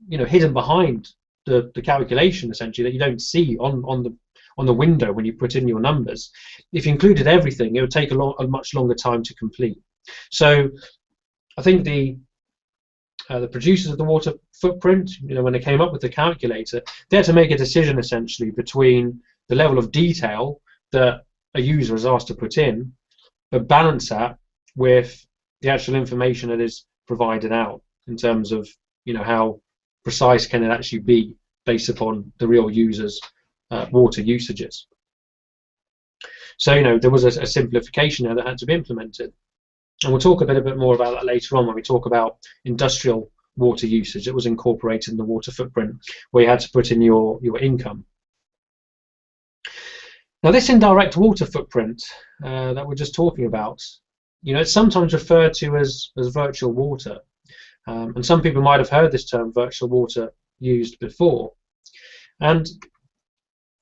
hidden behind the calculation, essentially, that you don't see on the window when you put in your numbers, if you included everything, it would take a much longer time to complete. So I think the producers of the water footprint, when they came up with the calculator, they had to make a decision essentially between the level of detail that a user is asked to put in, but balance that with the actual information that is provided out in terms of how precise can it actually be based upon the real user's water usages. So there was a simplification there that had to be implemented, and we'll talk a bit more about that later on when we talk about industrial water usage that was incorporated in the water footprint, where you had to put in your income. Now this indirect water footprint that we're just talking about, it's sometimes referred to as virtual water, and some people might have heard this term virtual water used before. And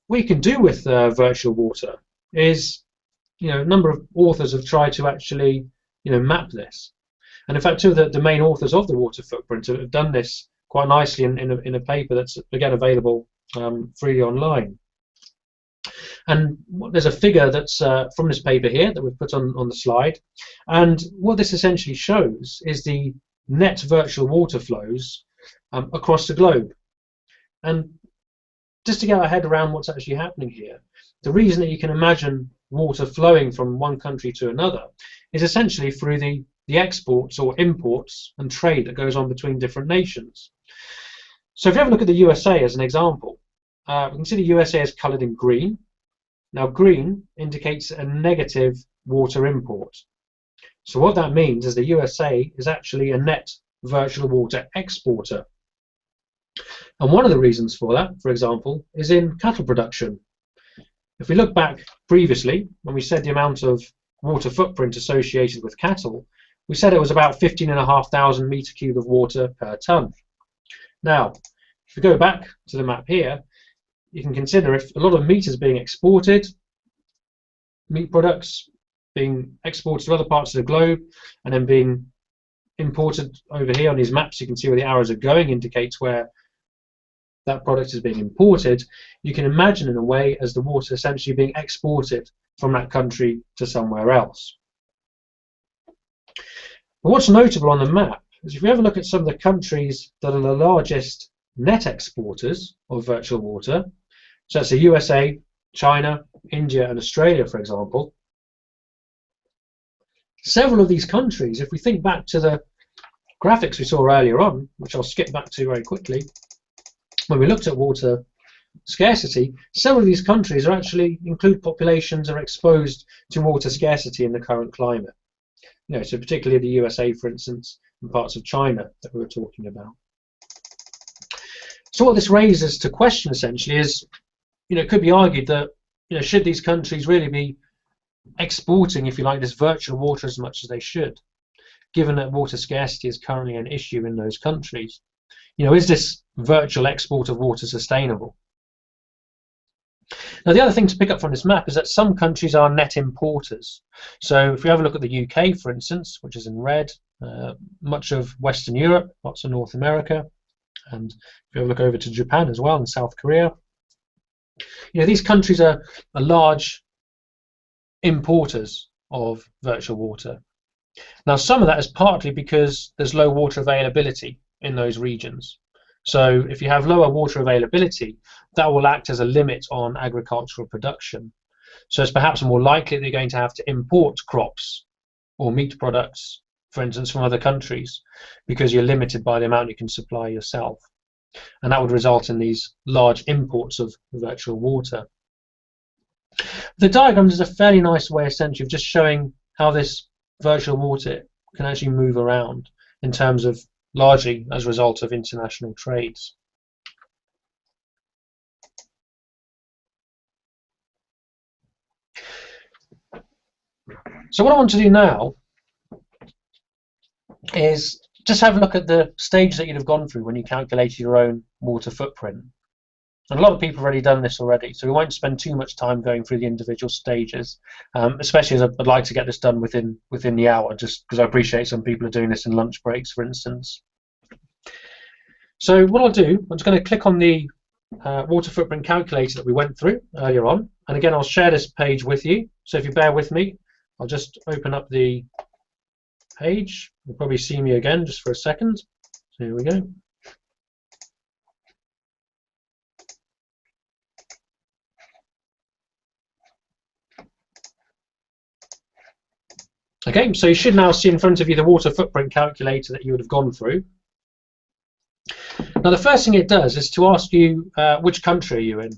what you can do with virtual water is, a number of authors have tried to actually map this. And in fact, two of the main authors of the water footprint have done this quite nicely in a paper that's again available freely online. And there's a figure that's from this paper here that we've put on the slide, and what this essentially shows is the net virtual water flows across the globe. And just to get our head around what's actually happening here, the reason that you can imagine water flowing from one country to another is essentially through the exports or imports and trade that goes on between different nations. So if you have a look at the USA as an example, we can see the USA is coloured in green. Now green indicates a negative water import. So what that means is the USA is actually a net virtual water exporter. And one of the reasons for that, for example, is in cattle production. If we look back previously, when we said the amount of water footprint associated with cattle, we said it was about 15,500 meter cube of water per ton. Now, if we go back to the map here, you can consider if a lot of meat is being exported, meat products being exported to other parts of the globe and then being imported over here on these maps, you can see where the arrows are going, indicates where that product is being imported. You can imagine in a way as the water essentially being exported from that country to somewhere else. But what's notable on the map is if you have a look at some of the countries that are the largest net exporters of virtual water, so that's the USA, China, India and Australia, for example. Several of these countries, if we think back to the graphics we saw earlier on, which I'll skip back to very quickly, when we looked at water scarcity, several of these countries include populations that are exposed to water scarcity in the current climate. So particularly the USA, for instance, and parts of China that we were talking about. So what this raises to question essentially is, it could be argued that, should these countries really be exporting, if you like, this virtual water as much as they should, given that water scarcity is currently an issue in those countries? Is this virtual export of water sustainable? Now, the other thing to pick up from this map is that some countries are net importers. So if we have a look at the UK, for instance, which is in red, much of Western Europe, lots of North America, and if you have a look over to Japan as well and South Korea, these countries are large importers of virtual water. Now, some of that is partly because there's low water availability in those regions. So if you have lower water availability, that will act as a limit on agricultural production. So it's perhaps more likely that you're going to have to import crops or meat products, for instance, from other countries, because you're limited by the amount you can supply yourself. And that would result in these large imports of virtual water. The diagram is a fairly nice way, essentially, of just showing how this virtual water can actually move around in terms of largely as a result of international trades. So what I want to do now is just have a look at the stage that you'd have gone through when you calculated your own water footprint. And a lot of people have already done this already, so we won't spend too much time going through the individual stages, especially as I'd like to get this done within the hour, just because I appreciate some people are doing this in lunch breaks, for instance. So what I'll do, I'm just going to click on the water footprint calculator that we went through earlier on, and again I'll share this page with you, so if you bear with me, I'll just open up the page. You'll probably see me again just for a second. So here we go. Okay, so you should now see in front of you the water footprint calculator that you would have gone through. Now the first thing it does is to ask you which country are you in.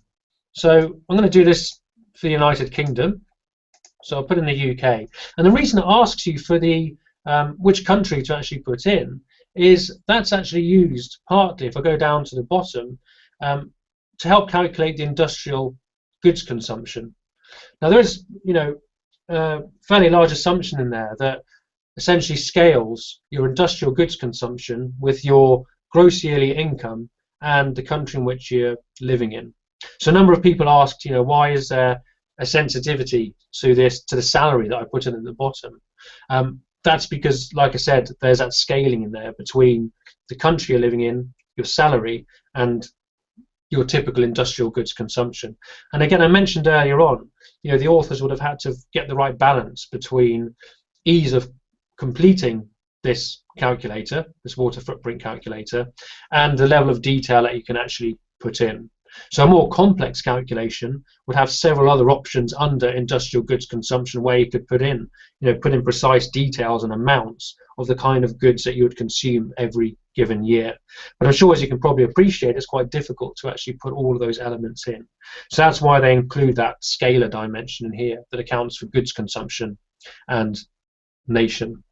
So I'm going to do this for the United Kingdom. So I'll put in the UK. And the reason it asks you for the which country to actually put in is that's actually used partly, if I go down to the bottom, to help calculate the industrial goods consumption. Now there is, a fairly large assumption in there that essentially scales your industrial goods consumption with your gross yearly income and the country in which you're living in. So a number of people asked, why is there a sensitivity to this, to the salary that I put in at the bottom? That's because, like I said, there's that scaling in there between the country you're living in, your salary, and your typical industrial goods consumption. And again, I mentioned earlier on, the authors would have had to get the right balance between ease of completing this calculator, this water footprint calculator, and the level of detail that you can actually put in. So a more complex calculation would have several other options under industrial goods consumption where you could put in precise details and amounts of the kind of goods that you would consume every given year. But I'm sure, as you can probably appreciate, it's quite difficult to actually put all of those elements in. So that's why they include that scalar dimension in here that accounts for goods consumption and nation.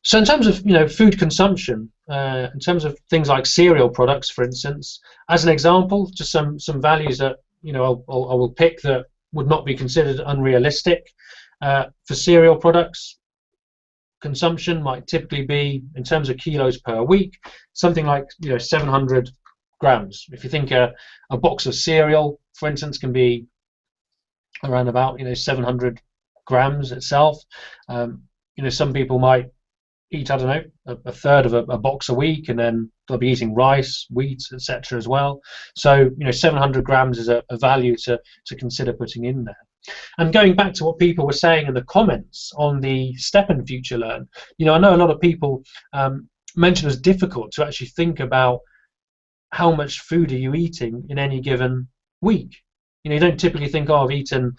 So in terms of food consumption, in terms of things like cereal products, for instance, as an example, just some values that I will pick that would not be considered unrealistic. For cereal products, consumption might typically be, in terms of kilos per week, something like 700 grams. If you think a box of cereal, for instance, can be around about 700 grams itself. Some people might eat, I don't know, a third of a box a week, and then they'll be eating rice, wheat, etc. as well. So 700 grams is a value to consider putting in there. And going back to what people were saying in the comments on the step in FutureLearn, I know a lot of people mention it's difficult to actually think about how much food are you eating in any given week. You don't typically think, oh, I've eaten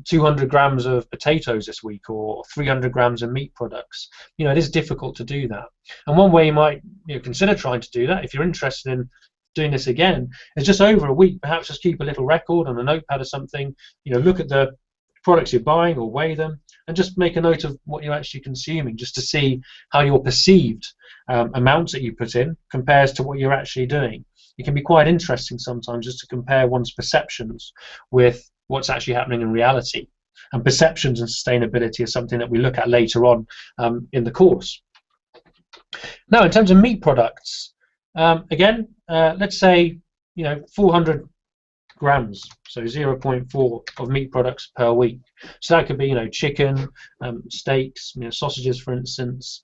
200 grams of potatoes this week or 300 grams of meat products. It is difficult to do that. And one way you might consider trying to do that, if you're interested in doing this again, is just over a week, perhaps just keep a little record on a notepad or something, look at the products you're buying or weigh them, and just make a note of what you're actually consuming, just to see how you're perceived amount that you put in compares to what you're actually doing. It can be quite interesting sometimes just to compare one's perceptions with what's actually happening in reality. And perceptions and sustainability is something that we look at later on in the course. Now, in terms of meat products, again, let's say 400 grams, so 0.4 of meat products per week. So that could be chicken, steaks, sausages, for instance.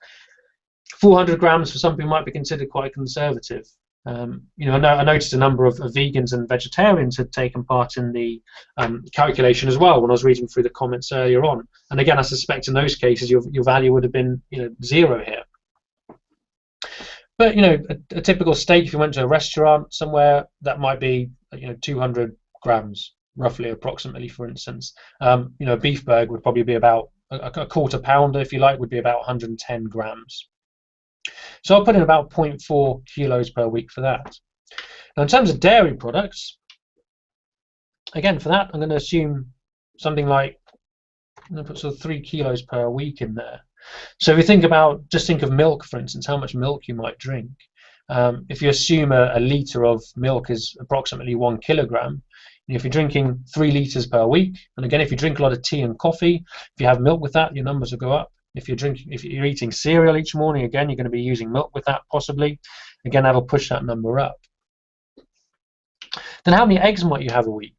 400 grams for something might be considered quite conservative. I noticed a number of vegans and vegetarians had taken part in the calculation as well when I was reading through the comments earlier on. And again, I suspect in those cases your value would have been 0 here. But a typical steak, if you went to a restaurant somewhere, that might be 200 grams, roughly, approximately, for instance. A beef burger would probably be about a quarter pounder, if you like, would be about 110 grams. So I'll put in about 0.4 kilos per week for that. Now, in terms of dairy products, again, for that, I'm going to assume something like, I'm going to put sort of 3 kilos per week in there. So if you think of milk, for instance, how much milk you might drink. If you assume a litre of milk is approximately 1 kilogram, if you're drinking 3 litres per week, and again, if you drink a lot of tea and coffee, if you have milk with that, your numbers will go up. If you're eating cereal each morning, again, you're going to be using milk with that, possibly. Again, that'll push that number up. Then how many eggs might you have a week?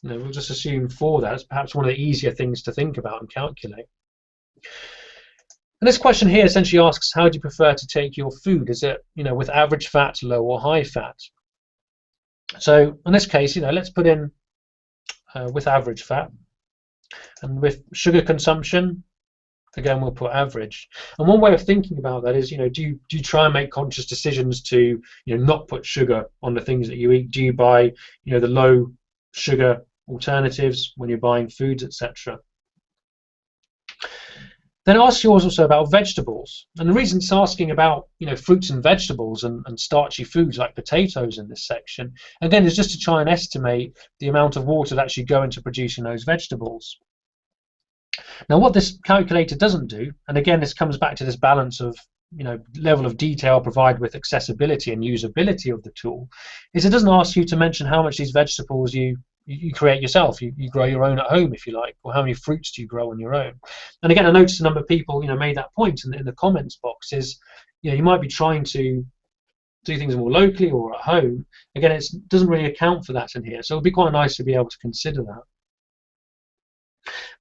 We'll just assume 4. That's perhaps one of the easier things to think about and calculate. And this question here essentially asks, how do you prefer to take your food? Is it, with average fat, low or high fat? So in this case, let's put in with average fat. And with sugar consumption, again, we'll put average. And one way of thinking about that is, do you try and make conscious decisions to, not put sugar on the things that you eat? Do you buy, the low sugar alternatives when you're buying foods, etc.? Then it asks yours also about vegetables. And the reason it's asking about, fruits and vegetables and starchy foods like potatoes in this section, again, is just to try and estimate the amount of water that actually go into producing those vegetables. Now, what this calculator doesn't do, and again, this comes back to this balance of, level of detail provided with accessibility and usability of the tool, is it doesn't ask you to mention how much these vegetables you create yourself. You grow your own at home, if you like, or how many fruits do you grow on your own. And again, I noticed a number of people, made that point in the comments box is, you might be trying to do things more locally or at home. Again, it doesn't really account for that in here, so it'll be quite nice to be able to consider that.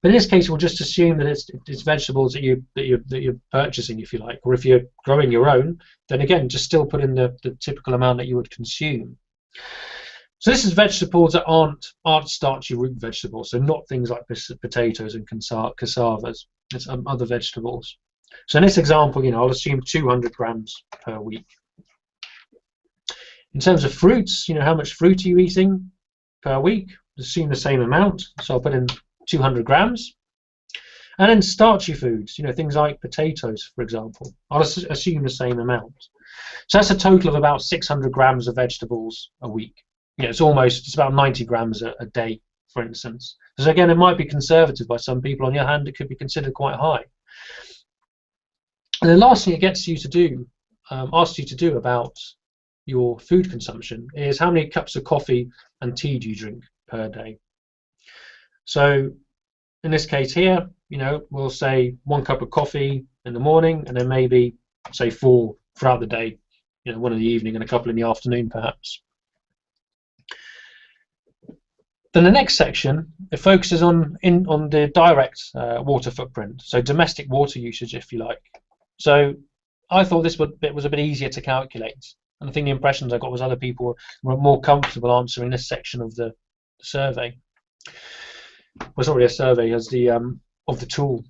But in this case, we'll just assume that it's vegetables that you're purchasing, if you like, or if you're growing your own, then again, just still put in the typical amount that you would consume. So this is vegetables that aren't starchy root vegetables, so not things like potatoes and cassavas. It's other vegetables. So in this example, I'll assume 200 grams per week. In terms of fruits, how much fruit are you eating per week? Assume the same amount, so I'll put in 200 grams. And then starchy foods, things like potatoes, for example. I'll assume the same amount. So that's a total of about 600 grams of vegetables a week. It's about 90 grams a day, for instance. So again, it might be conservative by some people. On the other hand, it could be considered quite high. And the last thing it gets you to do, asks you to do about your food consumption is how many cups of coffee and tea do you drink per day. So in this case here, we'll say 1 cup of coffee in the morning, and then maybe say 4 throughout the day, 1 in the evening and a couple in the afternoon, perhaps. Then the next section, it focuses on the direct water footprint, so domestic water usage, if you like. So I thought this bit was a bit easier to calculate, and I think the impressions I got was other people were more comfortable answering this section of the survey. Well, it's not really a survey, as the of the tool.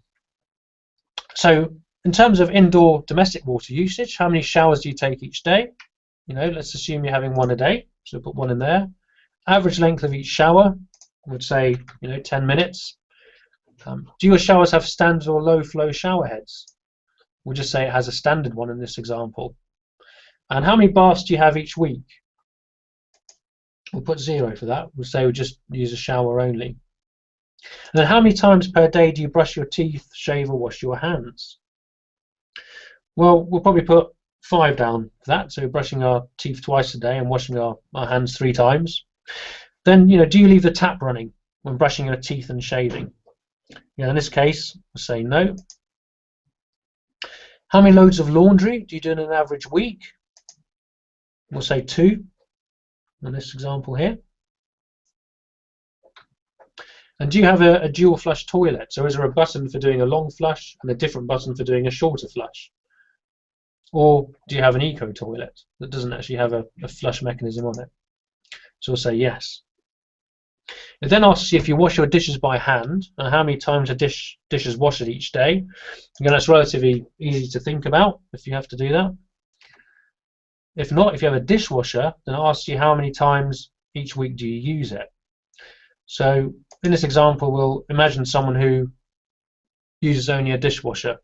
So in terms of indoor domestic water usage, how many showers do you take each day? Let's assume you're having 1 a day, so put 1 in there. Average length of each shower, I would say, 10 minutes. Do your showers have standard or low flow shower heads? We'll just say it has a standard one in this example. And how many baths do you have each week? We'll put 0 for that. We'll say we'll just use a shower only. And then how many times per day do you brush your teeth, shave or wash your hands? Well, we'll probably put 5 down for that, so brushing our teeth twice a day and washing our hands 3 times. Then, do you leave the tap running when brushing your teeth and shaving? In this case, we'll say no. How many loads of laundry do you do in an average week? We'll say 2 in this example here. And do you have a dual flush toilet? So is there a button for doing a long flush and a different button for doing a shorter flush? Or do you have an eco toilet that doesn't actually have a flush mechanism on it? So we'll say yes. It then asks you if you wash your dishes by hand and how many times a dish is washed each day. Again, that's relatively easy to think about if you have to do that. If not, if you have a dishwasher, then it asks you how many times each week do you use it. So in this example, we'll imagine someone who uses only a dishwasher.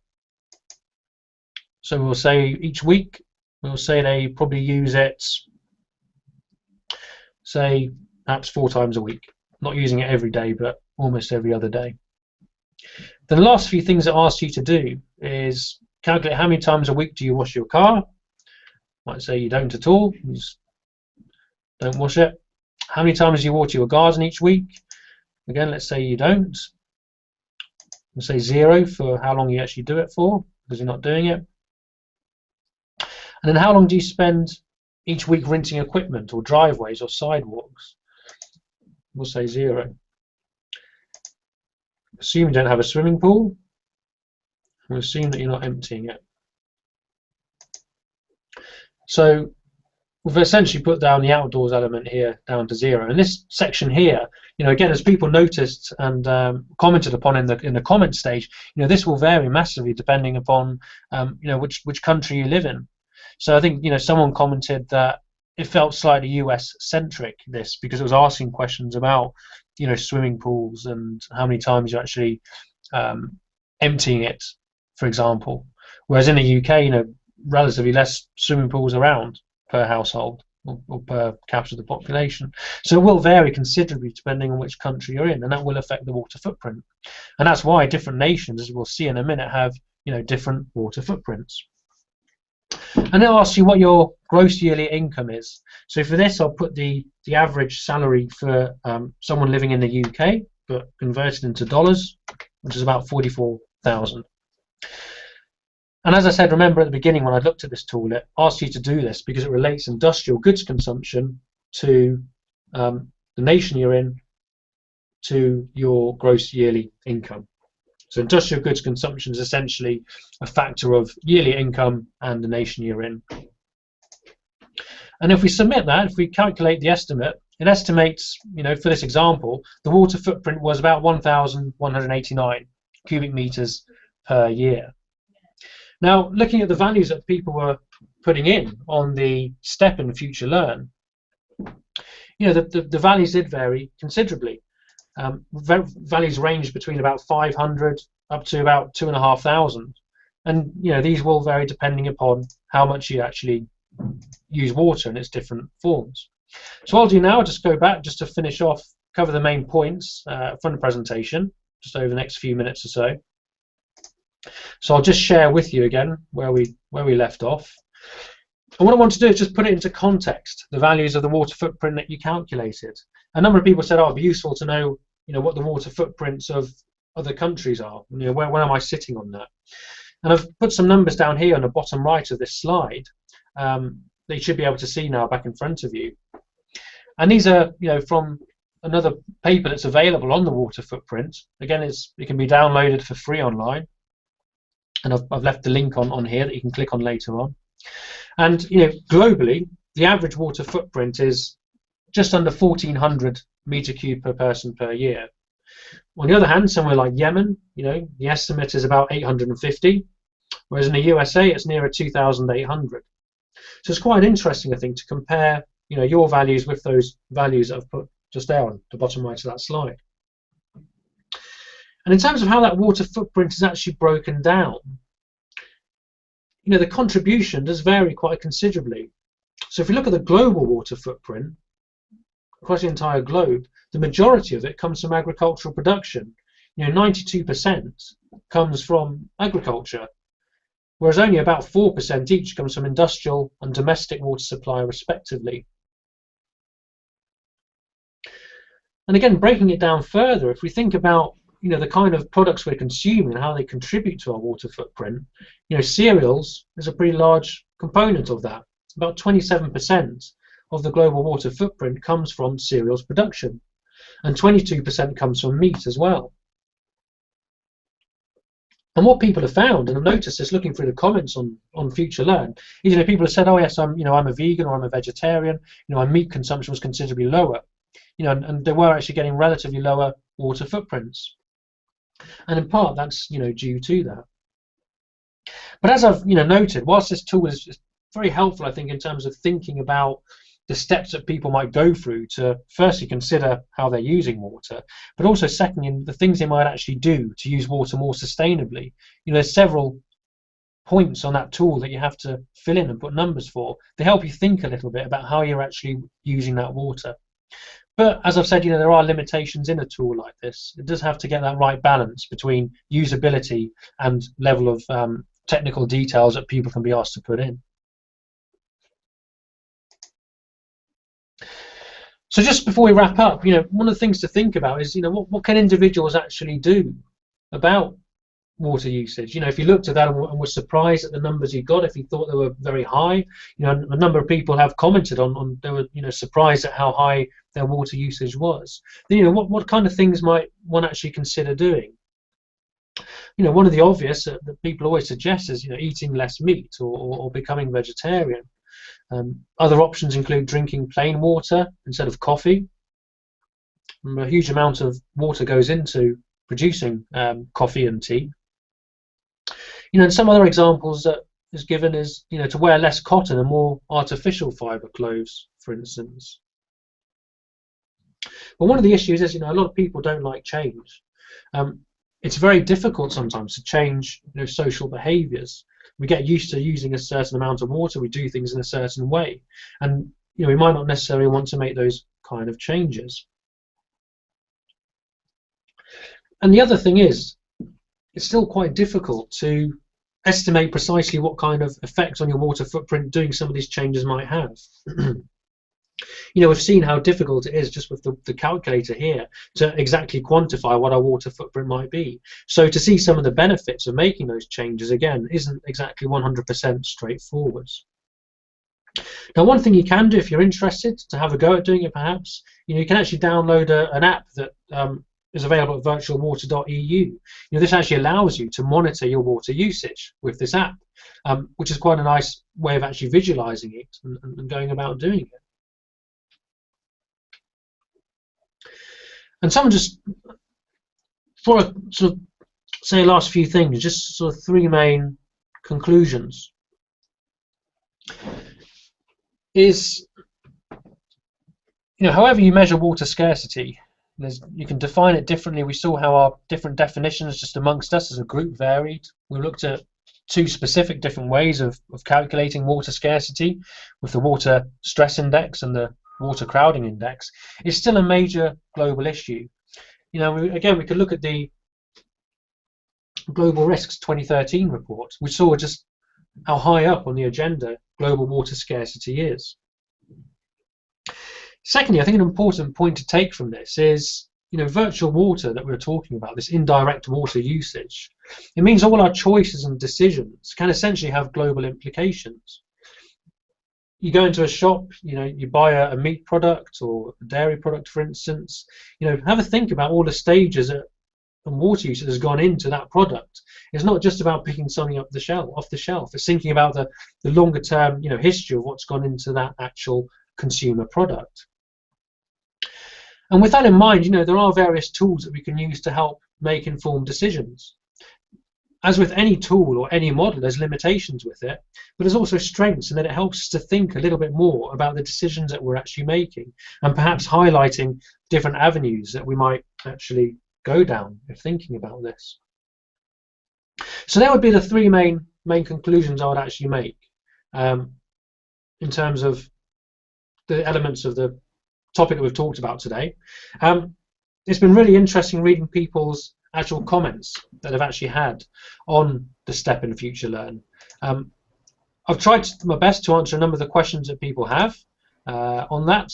So we'll say each week, we'll say they probably use it, say, perhaps 4 times a week. Not using it every day, but almost every other day. Then the last few things it asks you to do is calculate how many times a week do you wash your car. Might say you don't at all, you just don't wash it. How many times do you water your garden each week? Again, let's say you don't. We'll say 0 for how long you actually do it for, because you're not doing it. And then how long do you spend each week rinsing equipment or driveways or sidewalks? We'll say 0. Assume you don't have a swimming pool. We'll assume that you're not emptying it. So we've essentially put down the outdoors element here down to 0. And this section here, again, as people noticed and commented upon in the comment stage, this will vary massively depending upon which country you live in. So I think someone commented that it felt slightly US centric, this, because it was asking questions about swimming pools and how many times you're actually emptying it, for example. Whereas in the UK, relatively less swimming pools around per household or per capita of the population. So it will vary considerably depending on which country you're in, and that will affect the water footprint. And that's why different nations, as we'll see in a minute, have different water footprints. And it'll ask you what your gross yearly income is. So for this, I'll put the average salary for someone living in the UK, but converted into dollars, which is about 44,000. And as I said, remember at the beginning when I looked at this tool, it asks you to do this because it relates industrial goods consumption to the nation you're in, to your gross yearly income. So industrial goods consumption is essentially a factor of yearly income and the nation you're in. And if we submit that, if we calculate the estimate, it estimates, for this example, the water footprint was about 1,189 cubic meters per year. Now, looking at the values that people were putting in on the step in FutureLearn, the values did vary considerably. Values range between about 500 up to about 2,500, and these will vary depending upon how much you actually use water in its different forms. So what I'll do now, I'll just go back just to finish off, cover the main points from the presentation, just over the next few minutes or so. So I'll just share with you again where we left off. And what I want to do is just put it into context, the values of the water footprint that you calculated. A number of people said, oh, it'd be useful to know, what the water footprints of other countries are. Where am I sitting on that? And I've put some numbers down here on the bottom right of this slide that you should be able to see now back in front of you. And these are, from another paper that's available on the water footprint. Again, it can be downloaded for free online. And I've left the link on here that you can click on later on. And globally, the average water footprint is just under 1,400 meter cube per person per year. On the other hand, somewhere like Yemen, the estimate is about 850, whereas in the USA it's nearer 2,800. So it's quite interesting, I think, to compare your values with those values that I've put just there on the bottom right of that slide. And in terms of how that water footprint is actually broken down, the contribution does vary quite considerably. So if you look at the global water footprint across the entire globe, the majority of it comes from agricultural production. 92% comes from agriculture, whereas only about 4% each comes from industrial and domestic water supply respectively. And again, breaking it down further, if we think about the kind of products we're consuming and how they contribute to our water footprint, cereals is a pretty large component of that. About 27% of the global water footprint comes from cereals production, and 22% comes from meat as well. And what people have found, and I've noticed this looking through the comments on FutureLearn, is people have said, oh yes, I'm a vegan or I'm a vegetarian, my meat consumption was considerably lower, and they were actually getting relatively lower water footprints. And in part that's due to that. But as I've noted, whilst this tool is very helpful, I think, in terms of thinking about the steps that people might go through to firstly consider how they're using water, but also secondly the things they might actually do to use water more sustainably. There's several points on that tool that you have to fill in and put numbers for. They help you think a little bit about how you're actually using that water. But as I've said, there are limitations in a tool like this. It does have to get that right balance between usability and level of technical details that people can be asked to put in. So just before we wrap up, one of the things to think about is, what can individuals actually do about water usage? If you looked at that and were surprised at the numbers you got, if you thought they were very high, a number of people have commented on they were surprised at how high their water usage was. Then, what kind of things might one actually consider doing? One of the obvious that people always suggest is eating less meat or becoming vegetarian. Other options include drinking plain water instead of coffee. A huge amount of water goes into producing coffee and tea. And some other examples that is given is to wear less cotton and more artificial fibre clothes, for instance. But one of the issues is a lot of people don't like change. It's very difficult sometimes to change social behaviours. We get used to using a certain amount of water, we do things in a certain way, and we might not necessarily want to make those kind of changes. And the other thing is, it's still quite difficult to estimate precisely what kind of effect on your water footprint doing some of these changes might have. We've seen how difficult it is just with the calculator here to exactly quantify what our water footprint might be. So to see some of the benefits of making those changes, again, isn't exactly 100% straightforward. Now, one thing you can do if you're interested to have a go at doing it, perhaps, you can actually download an app that is available at virtualwater.eu. This actually allows you to monitor your water usage with this app, which is quite a nice way of actually visualizing it and going about doing it. And someone just, for a sort of say last few things, just sort of three main conclusions. Is, however you measure water scarcity, you can define it differently. We saw how our different definitions just amongst us as a group varied. We looked at two specific different ways of calculating water scarcity with the water stress index and the water crowding index. It's still a major global issue. Again, we could look at the Global Risks 2013 report. We saw just how high up on the agenda global water scarcity is. Secondly, I think an important point to take from this is, virtual water that we're talking about, this indirect water usage. It means all our choices and decisions can essentially have global implications. You go into a shop, you buy a meat product or a dairy product, for instance, have a think about all the stages and water use that has gone into that product. It's not just about picking something off the shelf. It's thinking about the longer term, history of what's gone into that actual consumer product. And with that in mind, there are various tools that we can use to help make informed decisions. As with any tool or any model, there's limitations with it, but there's also strengths in that it helps us to think a little bit more about the decisions that we're actually making, and perhaps highlighting different avenues that we might actually go down if thinking about this. So that would be the three main conclusions I would actually make in terms of the elements of the topic that we've talked about today. It's been really interesting reading people's actual comments that they've actually had on the step in FutureLearn. I've tried my best to answer a number of the questions that people have on that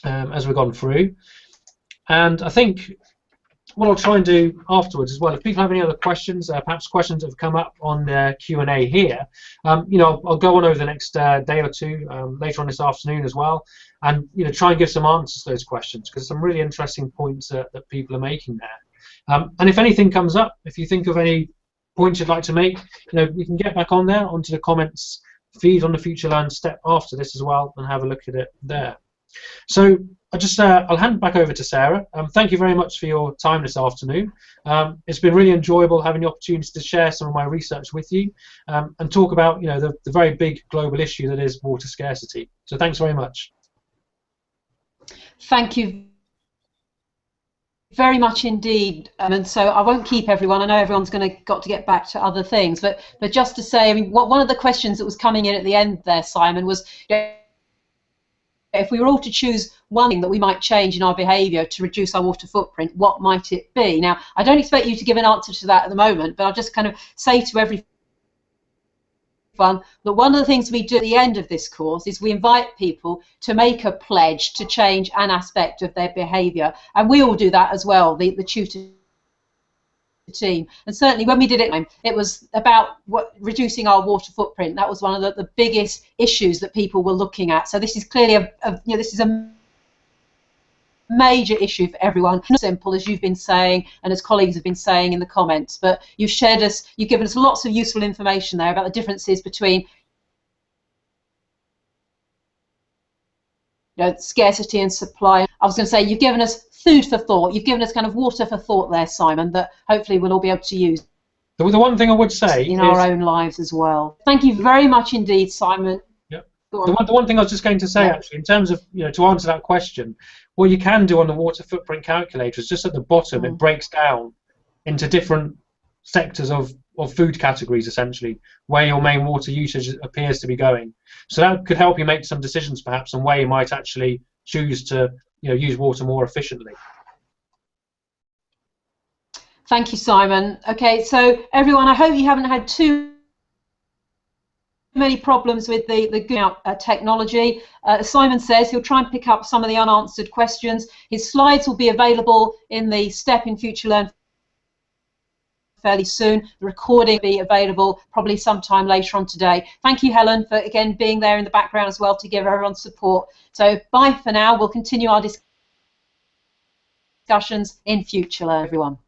as we've gone through, and I think what I'll try and do afterwards as well, if people have any other questions, perhaps questions that have come up on the Q&A here, you know, I'll go on over the next day or two, later on this afternoon as well, and you know, try and give some answers to those questions, because some really interesting points that people are making there. And if anything comes up, if you think of any points you'd like to make, you know, you can get back on there onto the comments feed on the FutureLearn step after this as well, and have a look at it there. So I'll hand back over to Sarah. Thank you very much for your time this afternoon. It's been really enjoyable having the opportunity to share some of my research with you and talk about, you know, the very big global issue that is water scarcity. So thanks very much. Thank you very much indeed, and so I won't keep everyone. I know everyone's got to get back to other things, but just to say, I mean, one of the questions that was coming in at the end there, Simon, was, you know, if we were all to choose one thing that we might change in our behaviour to reduce our water footprint, what might it be? Now, I don't expect you to give an answer to that at the moment, but I'll just kind of say to everyone that one of the things we do at the end of this course is we invite people to make a pledge to change an aspect of their behaviour, and we all do that as well, the tutor team. And certainly when we did it was about reducing our water footprint. That was one of the biggest issues that people were looking at. So this is clearly you know, this is a major issue for everyone. Not simple, as you've been saying and as colleagues have been saying in the comments, but you've given us lots of useful information there about the differences between, you know, scarcity and supply. I was going to say, you've given us food for thought. You've given us kind of water for thought there, Simon, that hopefully we'll all be able to use The one thing I would say in our own lives as well. Thank you very much indeed, Simon. Yep. The one thing I was just going to say, actually, in terms of, you know, to answer that question, what you can do on the water footprint calculator is just at the bottom, it breaks down into different sectors of food categories, essentially, where your main water usage appears to be going. So that could help you make some decisions, perhaps, on where you might actually choose to, you know, use water more efficiently. Thank you, Simon. Okay, so everyone, I hope you haven't had too many problems with the Hangout technology. Simon says he'll try and pick up some of the unanswered questions. His slides will be available in the step in FutureLearn fairly soon. The recording will be available probably sometime later on today. Thank you, Helen, for again being there in the background as well to give everyone support. So bye for now. We'll continue our discussions in FutureLearn, everyone.